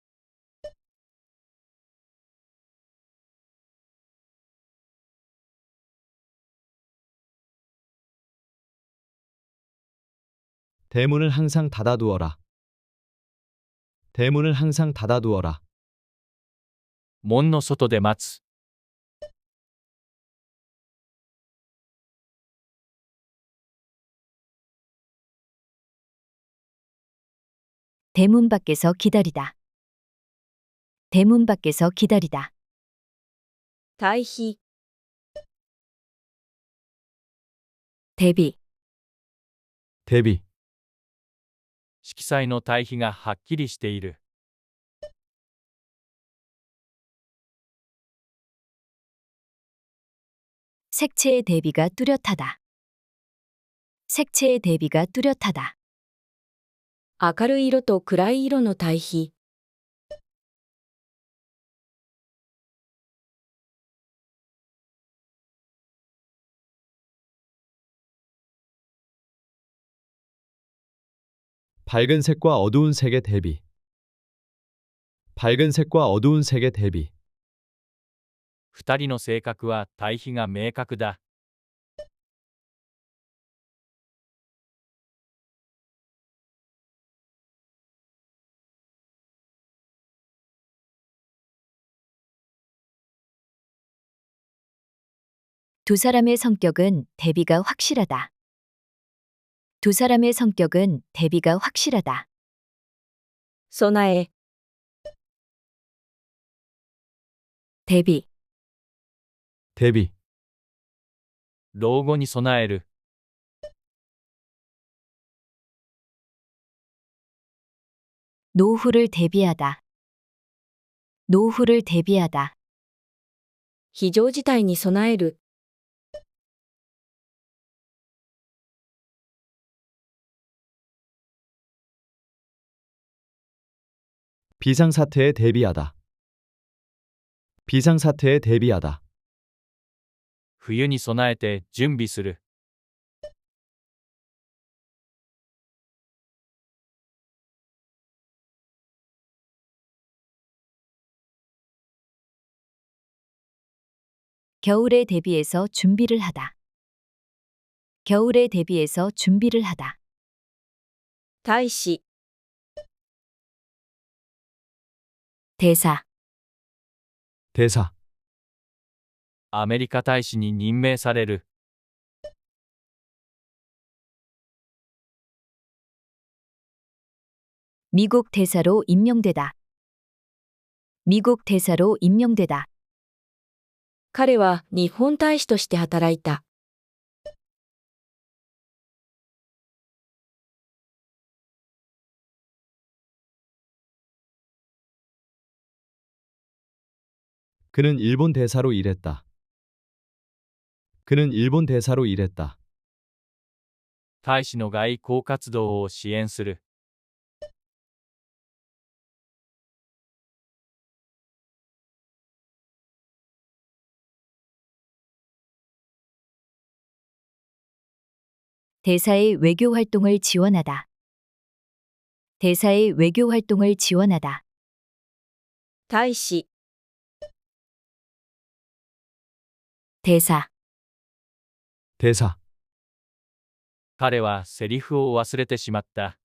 대문을 항상 닫아두어라. 대문을 항상 닫아두어라. 門の外で待つ。 대문 밖에서 기다리다. 대문 밖에서 기다리다. 対比、 대비. 대비, 色彩の対比がはっきりしている。 색채의 대비가 뚜렷하다. 색채의 대비가 뚜렷하다. 明るい色と暗い色の対比、 밝은 색과 어두운 색의 대비, 밝은 색과 어두운 색의 대비, 二人の性格は対比が明確だ。 두 사람의 성격은 대비가 확실하다. 두 사람의 성격은 대비가 확실하다. 備え、 대비. 대비, 老後に備える。 노후를 대비하다. 노후를 대비하다. 非常事態に備える、 비상사태에 대비하다, 비상사태에 대비하다, 冬に備えて準備する。 겨울에 대비해서 준비를 하다. 겨울에 대비해서 준비를 하다. 大使、 대사. 대사, アメリカ大使に任命される。 미국 대사로 임명되다. 미국 대사로 임명되다. 彼は日本大使として働いた。 그는 일본 대사로 일했다. 그는 일본 대사로 일했다. 大使の外交活動を支援する。 대사의 외교 활동을 지원하다. 대사의 외교 활동을 지원하다. 大使、 대사. 대사, 彼はセリフを忘れてしまった。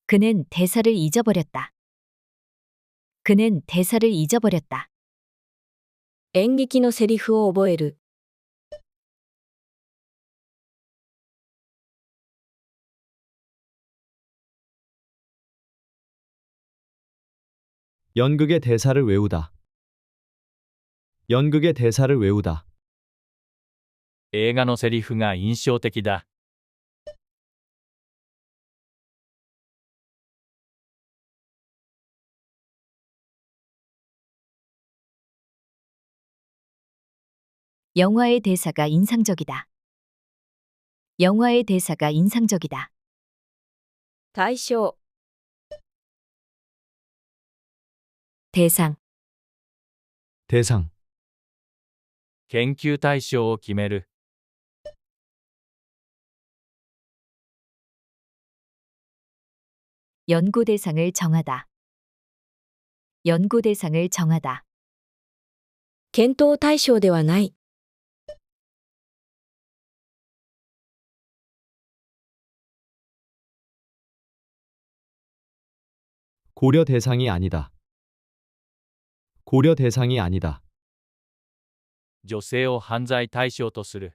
그는 대사를 잊어버렸다. 그는 대사를 잊어버렸다. 演劇のセリフを覚える。 연극의 대사를 외우다. 연극의 대사를 외우다. 映画のセリフが印象的だ。 영화의 대사가 인상적이다. 영화의 대사가 인상적이다. 対象、 대상. 대상, 研究対象を決める。 연구 대상을 정하다. 연구 대상을 정하다. 検討対象ではない。 고려 대상이 아니다. 고려 대상이 아니다. 女性を犯罪対象とする。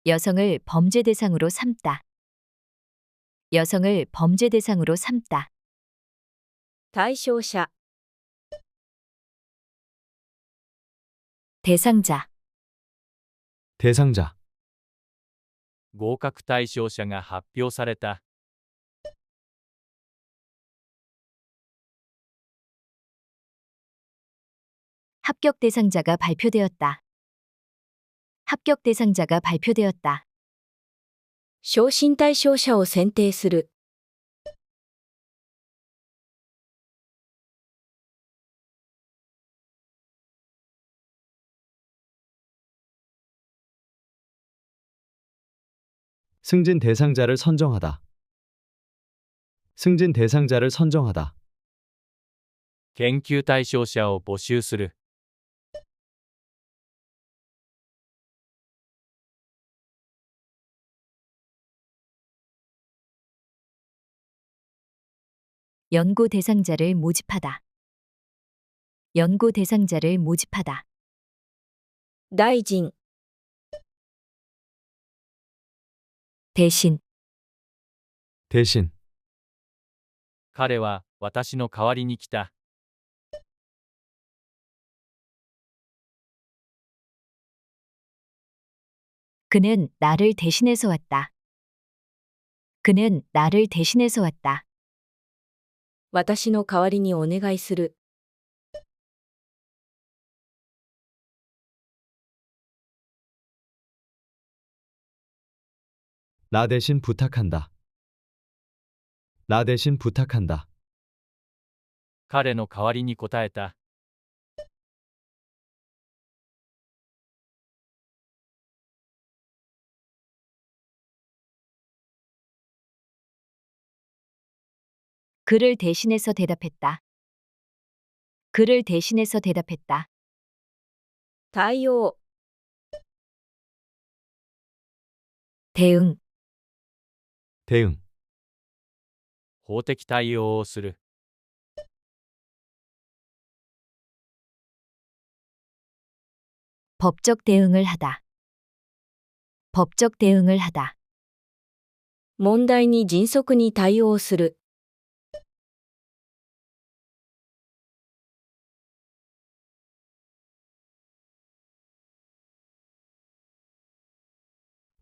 여성을 범죄 대상으로 삼다. 여성을 범죄 대상으로 삼다. 対象者、 대상자. 대상자, 合格対象者が発表された。 합격 대상자가 발표되었다. 합격 대상자가 발표되었다. 昇進対象者を選定する。 승진 대상자를 선정하다. 승진 대상자를 선정하다. 研究対象者を募集する。 연구 대상자를 모집하다. 연구 대상자를 모집하다. 大臣、 대신. 대신, 彼は私の代わりに来た。 그는 나를 대신해서 왔다. 그는 나를 대신해서 왔다. 私の代わりにお願いする。 나 대신 부탁한다. 나 대신 부탁한다. 彼の代わりに答えた。 그를 대신해서 대답했다. 그를 대신해서 대답했다. 対応、 대응. 대응, 法的対応をする。 법적 대응을 하다. 법적 대응을 하다. 問題に迅速に対応する。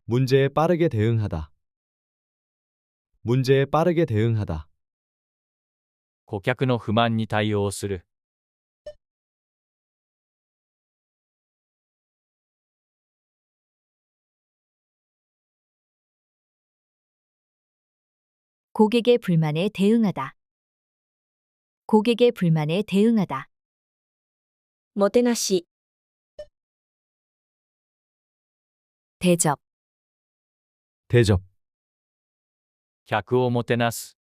문제에 빠르게 대응하다. 문제에 빠르게 대응하다. 顧客の不満に対応する。 고객의 불만에 대응하다. 고객의 불만에 대응하다. もてなし、 대접. 대접, 客をもてなす。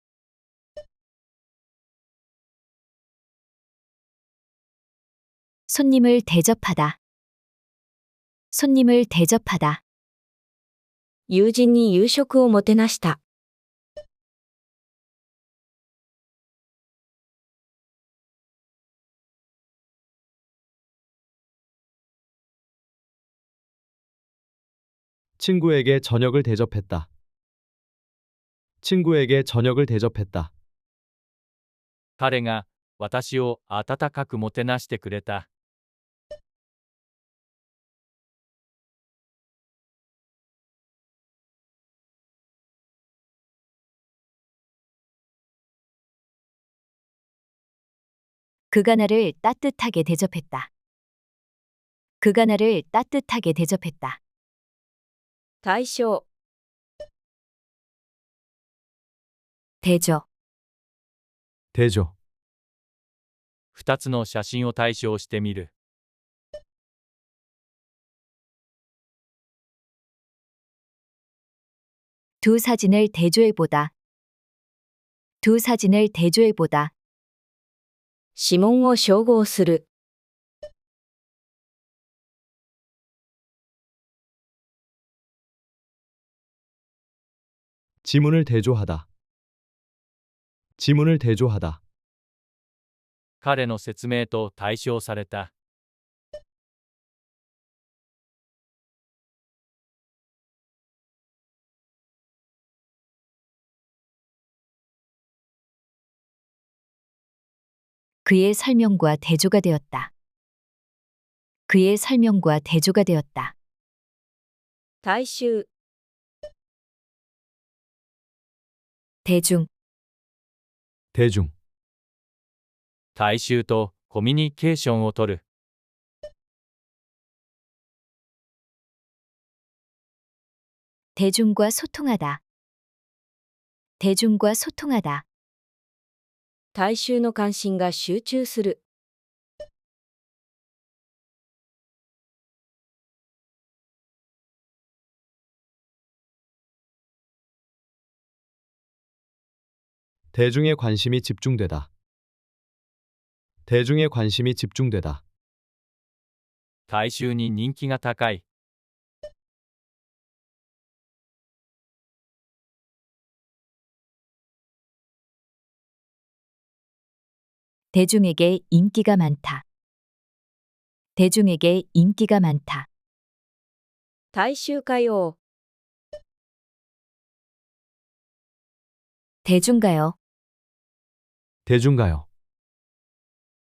손님을 대접하다. 손님을 대접하다. 友人に夕食をもてなした。 친구에게 저녁을 대접했다. 친구에게 저녁을 대접했다. 彼が私を温かくもてなしてくれた。 그가 나를 따뜻하게 대접했다. 그가 나를 따뜻하게 대접했다. 対象、 대조. 대조, 2つの写真を対象してみる。 두 사진을 대조해보다. 두 사진을 대조해보다. 指紋を照合する。 지문을 대조하다. 지문을 대조하다. 彼の説明と対象された。 그의 설명과 대조가 되었다. 그의 설명과 대조가 되었다. 大衆、 대중, 대중, 大衆とコミュニケーションをとる。 대중과 소통하다. 대중과 소통하다. 大衆の関心が集中する。 대중의 관심이 집중되다. 대중의 관심이 집중되다. 大衆に人気が高い。 대중에게 인기가 많다. 대중에게 인기가 많다. 大衆歌謡、 대중가요, 대중가요,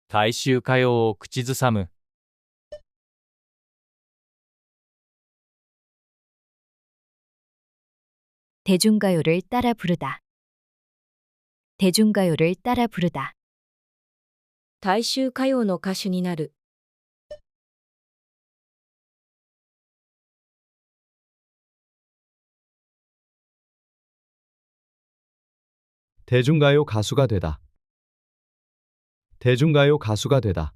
大衆歌謡を口ずさむ。 대중가요를 따라 부르다. 대중가요를 따라 부르다. 大衆歌謡の歌手になる。 대중가요 가수가 되다. 대중가요 가수가 되다.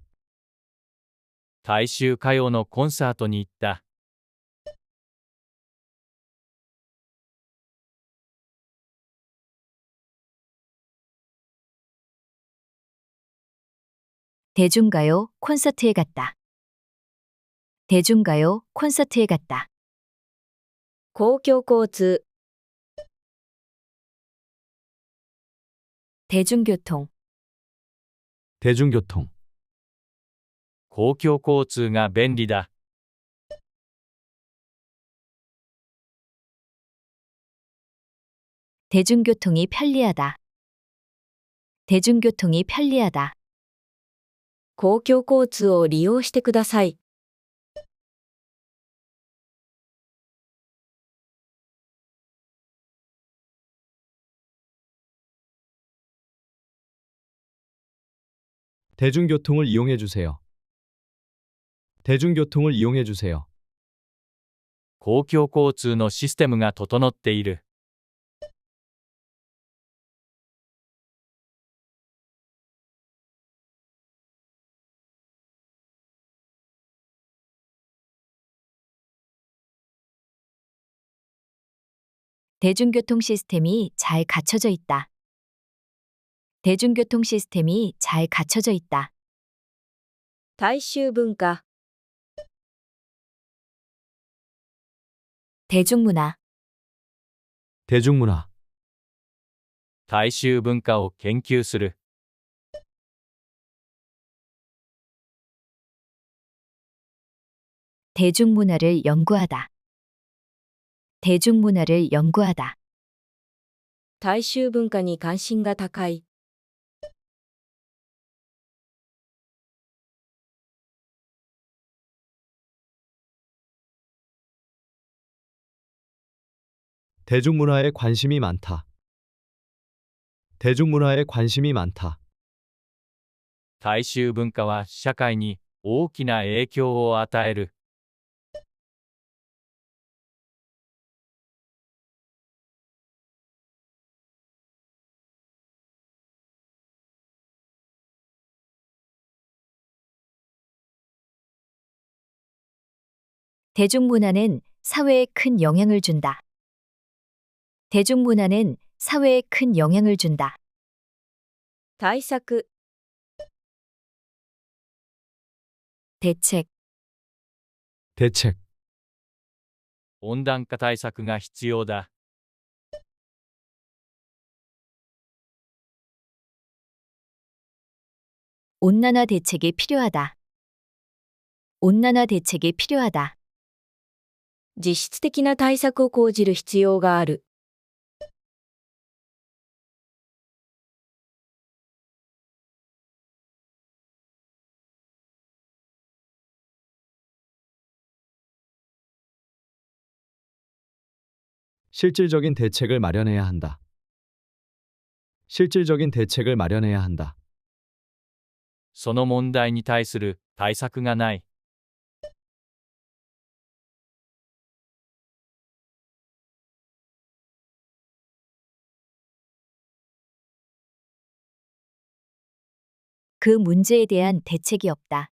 大衆歌謡のコンサートに行った。 대중가요 콘서트에 갔다. 대중가요 콘서트에 갔다. 公共交通、 대중교통, 대중교통, 公共交通が便利だ。 대중교통이 편리하다. 대중교통이 편리하다. 公共交通を利用してください。 대중교통을 이용해 주세요. 대중교통을 이용해 주세요. 公共交通のシステムが整っている。 대중교통 시스템이 잘 갖춰져 있다. 대중교통 시스템이 잘 갖춰져 있다. 大衆文化、 대중문화, 대중문화, 大衆文化を研究する。 대중문화를 연구하다. 대중문화를 연구하다. 大衆文化に関心が高い。 대중문화에 관심이 많다. 대중문화에 관심이 많다. 大衆文化は社会に大きな影響を与える。 대중문화는 사회에 큰 영향을 준다. 대중문화는 사회에 큰 영향을 준다. 対策、 대책, 대책, 温暖化対策が必要だ。 온난화 대책이 필요하다. 온난화 대책이 필요하다. 実質的な対策を講じる必要がある。 실질적인 대책을 마련해야 한다. 실질적인 대책을 마련해야 한다. その問題に対する対策がない。 그 문제에 대한 대책이 없다.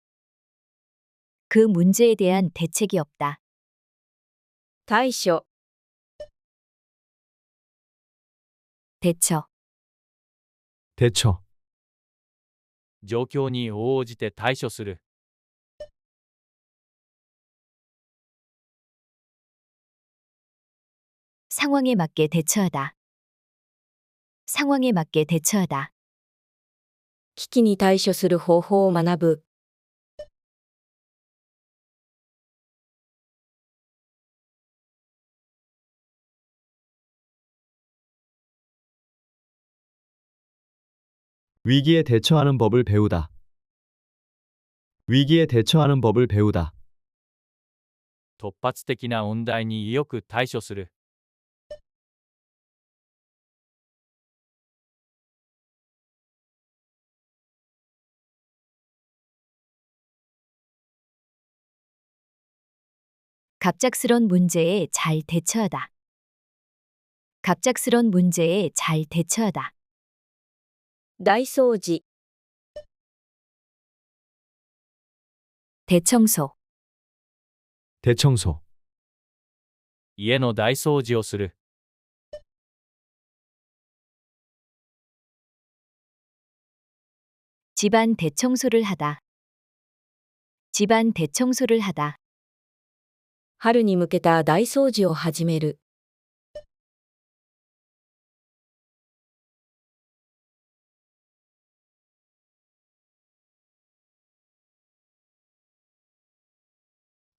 그 문제에 대한 대책이 없다. 対処、 대처, 대처, 状況に応じて対処する。 상황에 맞게 대처하다. 상황에 맞게 대처하다. 危機に対処する方法を学ぶ。 위기에 대처하는 법을 배우다. 위기에 대처하는 법을 배우다. 突発的な問題によく対処する。 갑작스런 문제에 잘 대처하다. 갑작스런 문제에 잘 대처하다. 大掃除、 대청소, 대청소, 家の大掃除をする。 집안 대청소를 하다. 집안 대청소를 하다. 春に向けた大掃除を始める。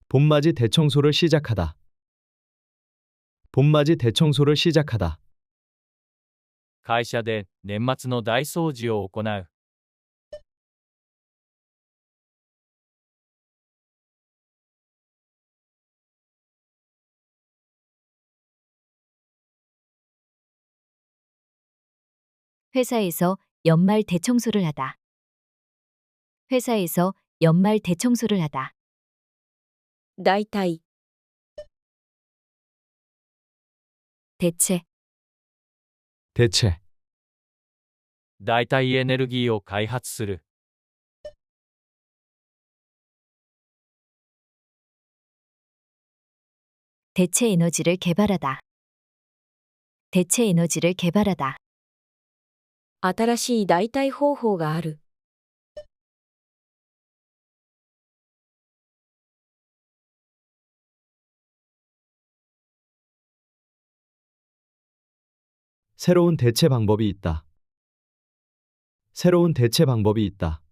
봄맞이 대청소를 시작하다. 봄맞이 대청소를 시작하다. 会社で年末の大掃除を行う。 회사에서 연말 대청소를 하다. 회사에서 연말 대청소를 하다. 大体、 대체, 대체, 代替エネルギーを開発する。 대체 에너지를 개발하다. 대체 에너지를 개발하다. 新しい代替方法がある。 새로운 대체 방법이 있다. 새로운 대체 방법이 있다.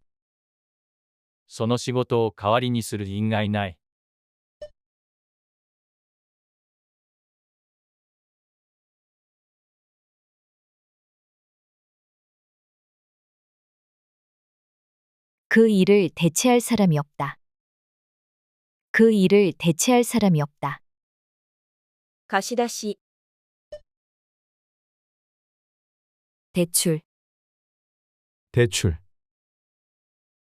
その仕事を代わりにする因外ない。 그 일을 대체할 사람이 없다. 그 일을 대체할 사람이 없다. 貸し出し、 대출, 대출,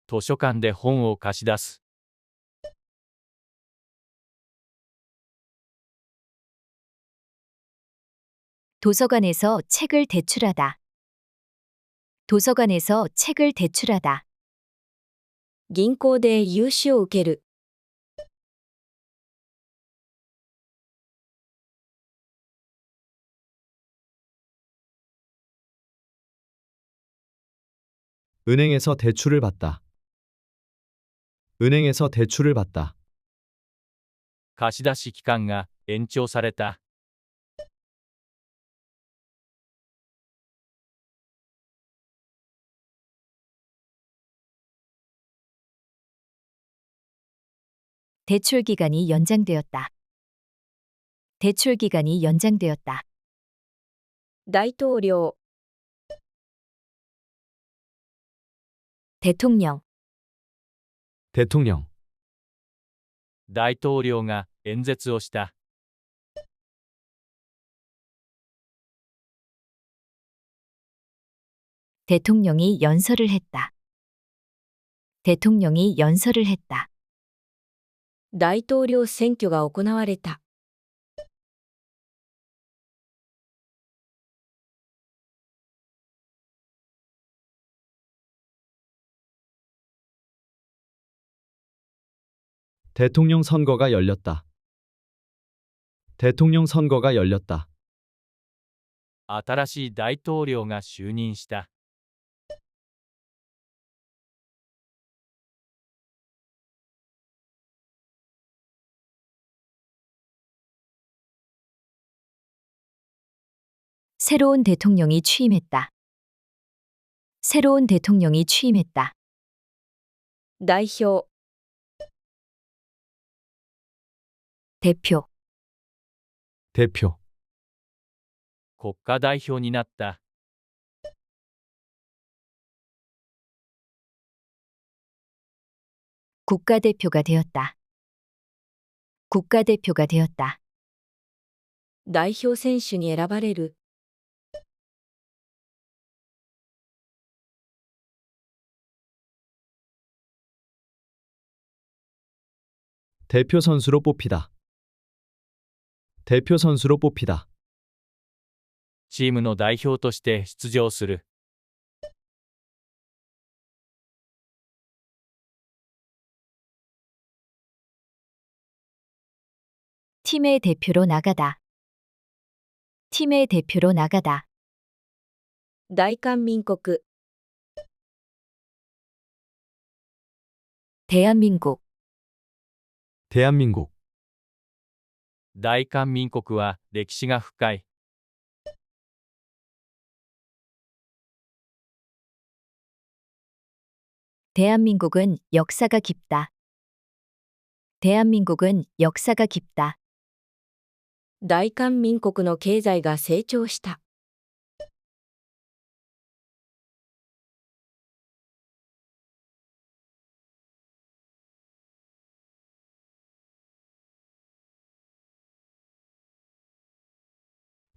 図書館で本を貸し出す。 도서관에서 책을 대출하다. 도서관에서 책을 대출하다. 銀行で融資を受ける。 은행에서 대출을 받다. 은행에서 대출을 받다. 貸し出し期間が延長された。 대출 기간이 연장되었다. 대출 기간이 연장되었다. 大統領、 대통령, 대통령, 大統領が演説をした。 대통령이 연설을 했다. 대통령이 연설을 했다. 大統領選挙が行われた。대통령 선거가 열렸다. 대통령 선거가 열렸다. 新しい大統領が就任した。 새로운 대통령이 취임했다. 새로운 대통령이 취임했다. 代表、 대표, 대표, 国家代表になった。 국가대표가 되었다. 국가대표가 되었다. 代表選手に選ばれる。 대표 선수로 뽑히다. 대표 선수로 뽑히다. チームの代表として出場する。 팀의 대표로 나가다. 팀의 대표로 나가다. 大韓民国、 대한민국, 대한민국, 大韓民国は歴史が深い。 대한민국은 역사가 깊다. 대한민국은 역사가 깊다. 大韓民国の経済が成長した。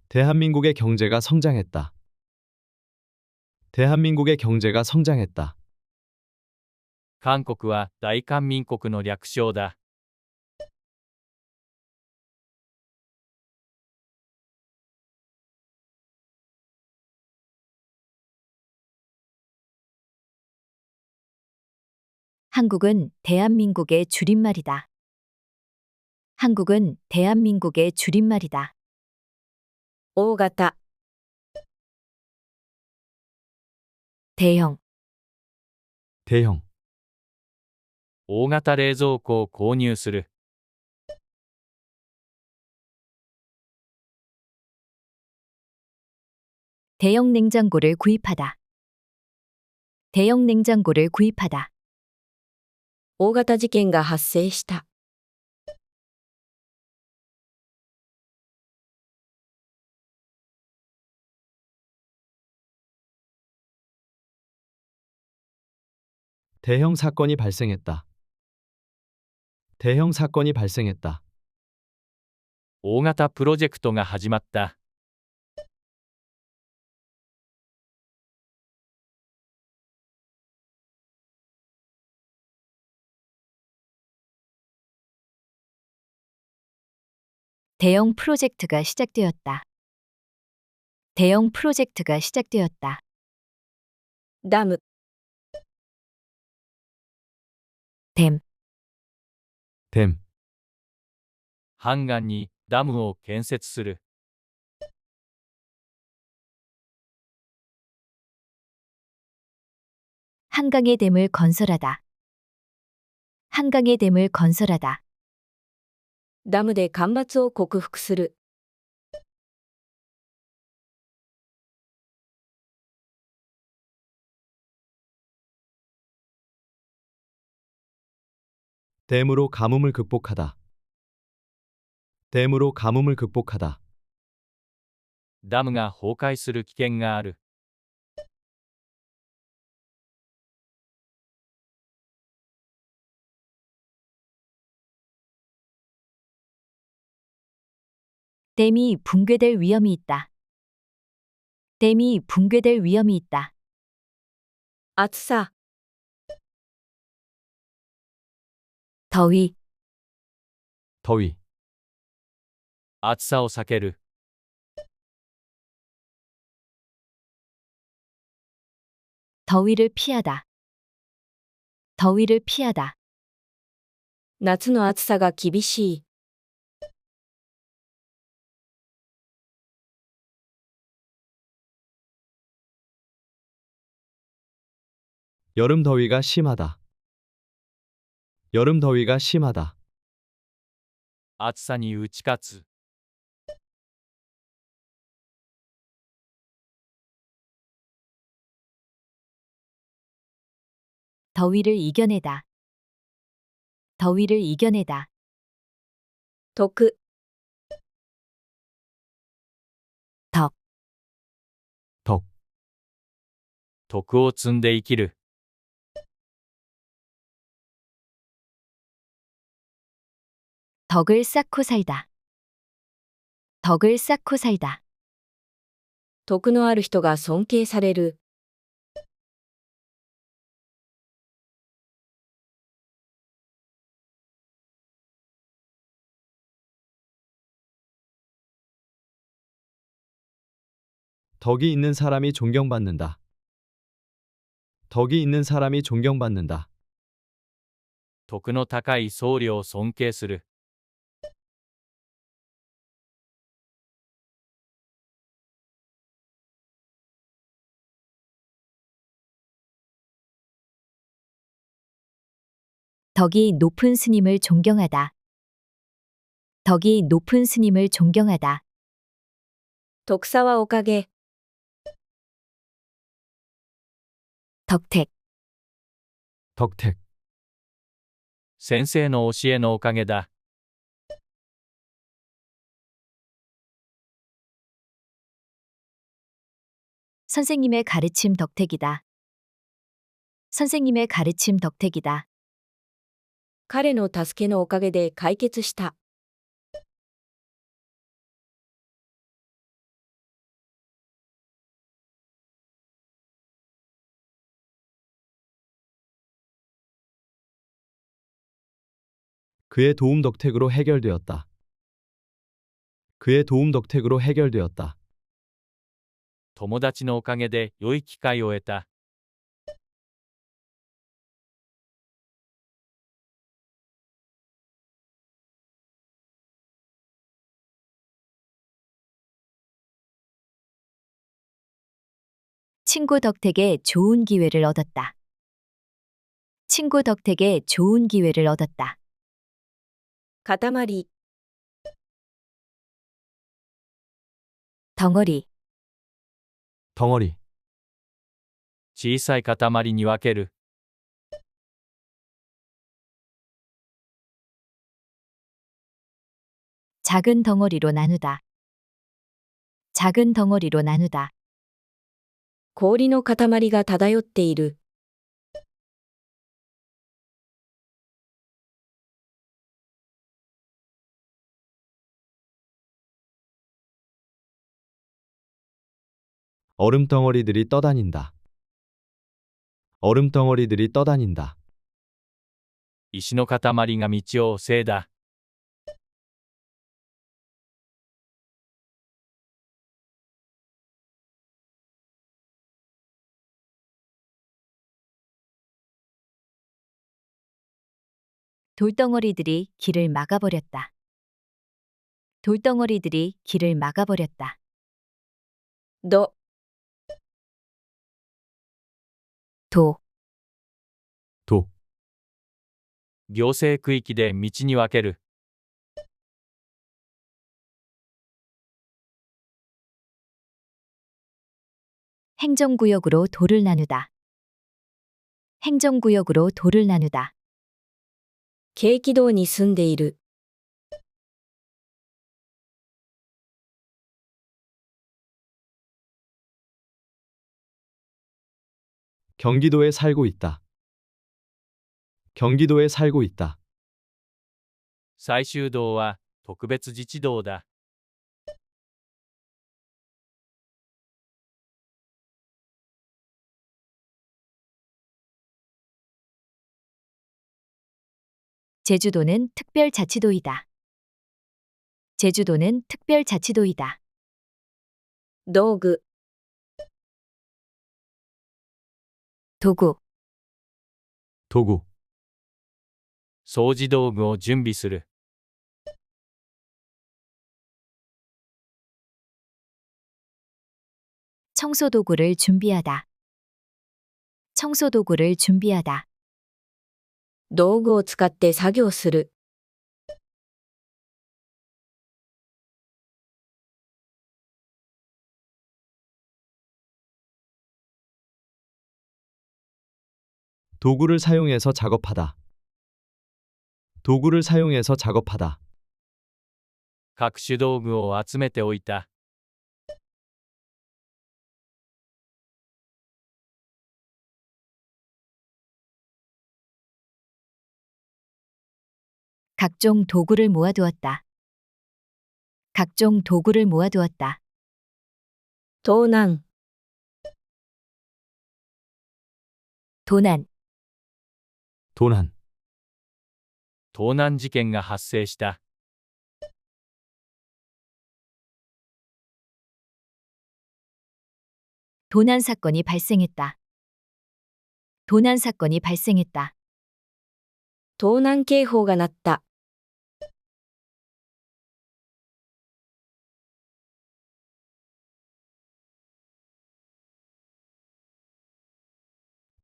대한민국의 경제가 성장했다. 대한민국의 경제가 성장했다. 韓国は大韓民国の略称だ。 한국은 대한민국의 줄임말이다. 한국은 대한민국의 줄임말이다. 大型、 대형, 대형, 大型冷蔵庫を購入する。 대형 냉장고를 구입하다. 대형 냉장고를 구입하다. 大型事件が発生した。 대형 사건이 발생했다. 대형 사건이 발생했다. 大型プロジェクトが始まった。 대형 프로젝트가 시작되었다. 대형 프로젝트가 시작되었다. ダム、 댐, 댐, ハンガンにダムを建設する。 한강의 댐을 건설하다. 한강의 댐을 건설하다. ダムで干ばつを克服する。 댐으로 가뭄을 극복하다. 댐으로 가뭄을 극복하다. ダムが崩壊する危険がある。 댐이 붕괴될 위험이 있다. 댐이 붕괴될 위험이 있다. 暑さ、 더위, 더위. 暑さを避ける。 더위를 피하다. 더위를 피하다. 夏の暑さが厳しい。 여름 더위가 심하다. 여름 더위가 심하다. 暑さに打ち勝つ。 더위를 이겨내다. 더위를 이겨내다. 徳、 덕, 덕, 徳を積んで生きる。 덕을 쌓고 살다. 덕을 쌓고 살다. 徳のある人が尊敬される。 덕이 있는 사람이 존경받는다. 덕이 있는 사람이 존경받는다. 徳の高い僧侶を尊敬する。 덕이 높은 스님을 존경하다. 덕이 높은 스님을 존경하다. 徳さはおかげ。 덕택, 덕택, 先生の教えのおかげだ。 선생님의 가르침 덕택이다. 선생님의 가르침 덕택이다. 彼の助けのおかげで解決した。 그의 도움 덕택으로 해결되었다. 그의 도움 덕택으로 해결되었다. 友達のおかげで良い機会を得た。 친구 덕택에 좋은 기회를 얻었다. 친구 덕택에 좋은 기회를 얻었다. 塊、 덩어리, 덩어리, 小さい塊に分ける。 작은 덩어리로 나누다. 작은 덩어리로 나누다. 氷の塊が漂っている。 얼음 덩어리들이 떠다닌다. 얼음 덩어리들이 떠다닌다. 石の塊が道を塞いだ。 돌덩어리들이 길을 막아버렸다. 돌덩어리들이 길을 막아버렸다. ど、 도, 도, 行政区域で道に分ける。 행정구역으로 도를 나누다. 행정구역으로 도를 나누다. 景気道に住んでいる。 경기도에 살고 있다. 경기도에 살고 있다. 最終道は特別自治道だ。 제주도는 특별자치도이다. 제주도는 특별자치도이다. 道具、 도구, 道具、掃除道具を準備する。 청소도구를 준비하다. 청소도구를 준비하다. 道具を使って作業する。 도구를 사용해서 작업하다. 도구를 사용해서 작업하다. 各種道具を集めておいた。 각종 도구를 모아두었다. 각종 도구를 모아두었다. 盗難、 도난, 도난, 盗難事件が発生した。 도난 사건이 발생했다. 도난 사건이 발생했다. 盗難警報が鳴った。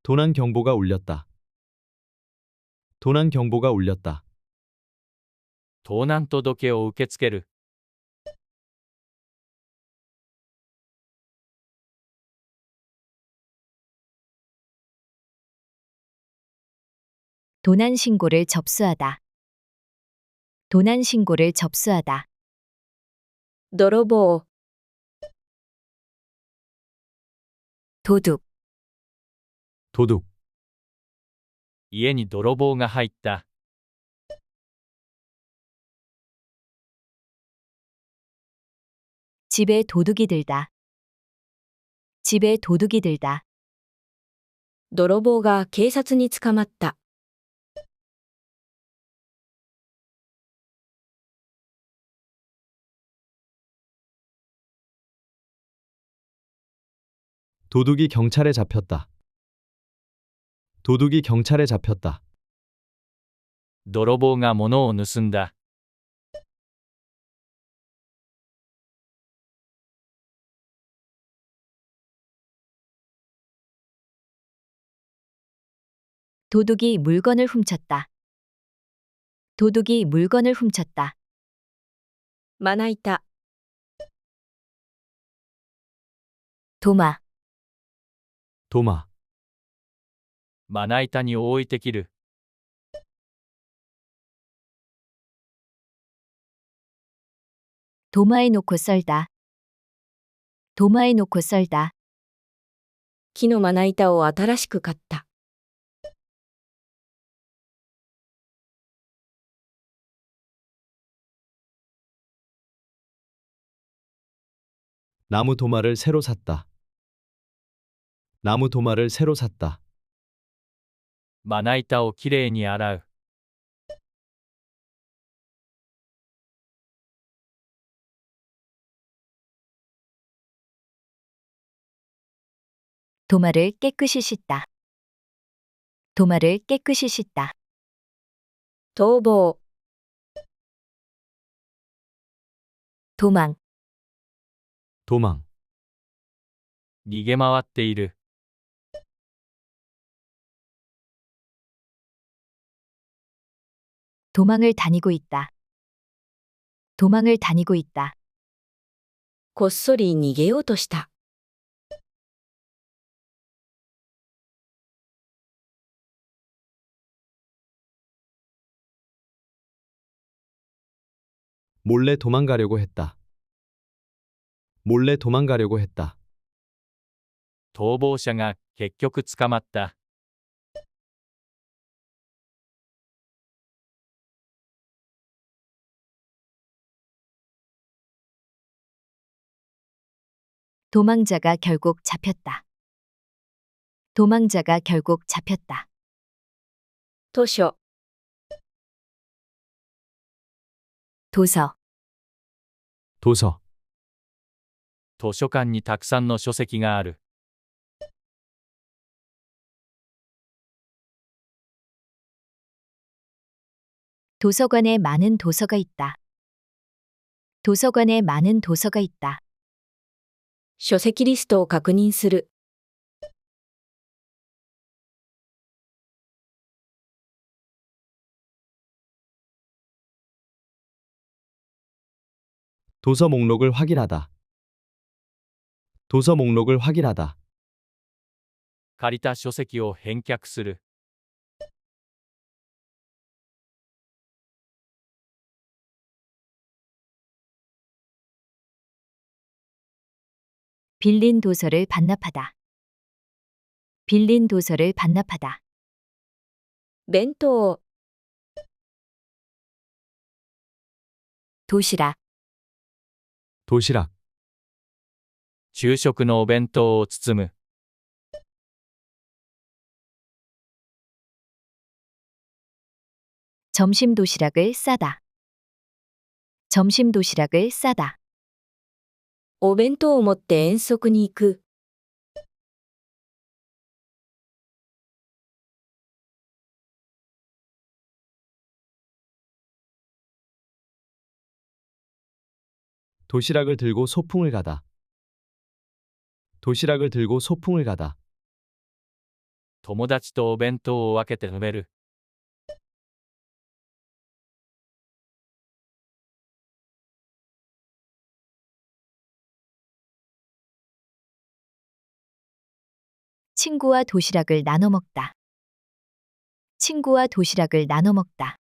도난 경보가 울렸다. 도난 경보가 울렸다. 盗難届を受け付ける。 도난 신고를 접수하다. 도난 신고를 접수하다. 泥棒、 도둑, 도둑, 家に泥棒が入った。 집에 도둑이 들다. 집에 도둑이 들다. 泥棒が警察に捕まった。 도둑이 경찰에 잡혔다. 도둑이 경찰에 잡혔다. 泥棒が物を盗んだ。 도둑이 물건을 훔쳤다. 도둑이 물건을 훔쳤다. まな板、 도마, 도마, まな板に置いてきる。 도마에 놓고 썰다. 도마에 놓고 썰다. 木のまな板を新しく買った。 나무 도마를 새로 샀다. 나무 도마를 새로 샀다. まな板をきれいに洗う。 도마를 깨끗이 씻다. 도마를 깨끗이 씻다. 逃亡、 도망, 도망, 逃げ回っている。 도망을 다니고 있다. 도망을 다니고 있다. こっそり逃げようとした。 몰래 도망가려고 했다. 몰래 도망가려고 했다. 逃亡者が結局捕まった。 도망자가 결국 잡혔다. 도망자가 결국 잡혔다. 図書、 도서, 도서, 図書館にたくさんの書籍がある。 도서관에 많은 도서가 있다. 도서관에 많은 도서가 있다. 書籍リストを確認する。도서 목록을 확인하다. 도서 목록을 확인하다. 借りた書籍を返却する。 빌린 도서를 반납하다. 빌린 도서를 반납하다. 弁当、 도시락, 도시락, 昼食のお弁当を包む。 점심 도시락을 싸다. 점심 도시락을 싸다. お弁当を持って遠足に行く。 도시락을 들고 소풍을 가다. 도시락을 들고 소풍을 가다. 友達とお弁当を分けて食べる。 친구와 도시락을 나눠 먹다. 친구와 도시락을 나눠 먹다.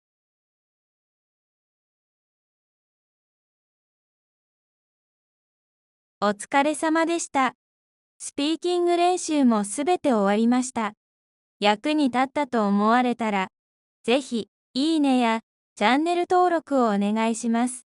お疲れ様でした。スピーキング練習もすべて終わりました。役に立ったと思われたら、ぜひ、いいねやチャンネル登録をお願いします。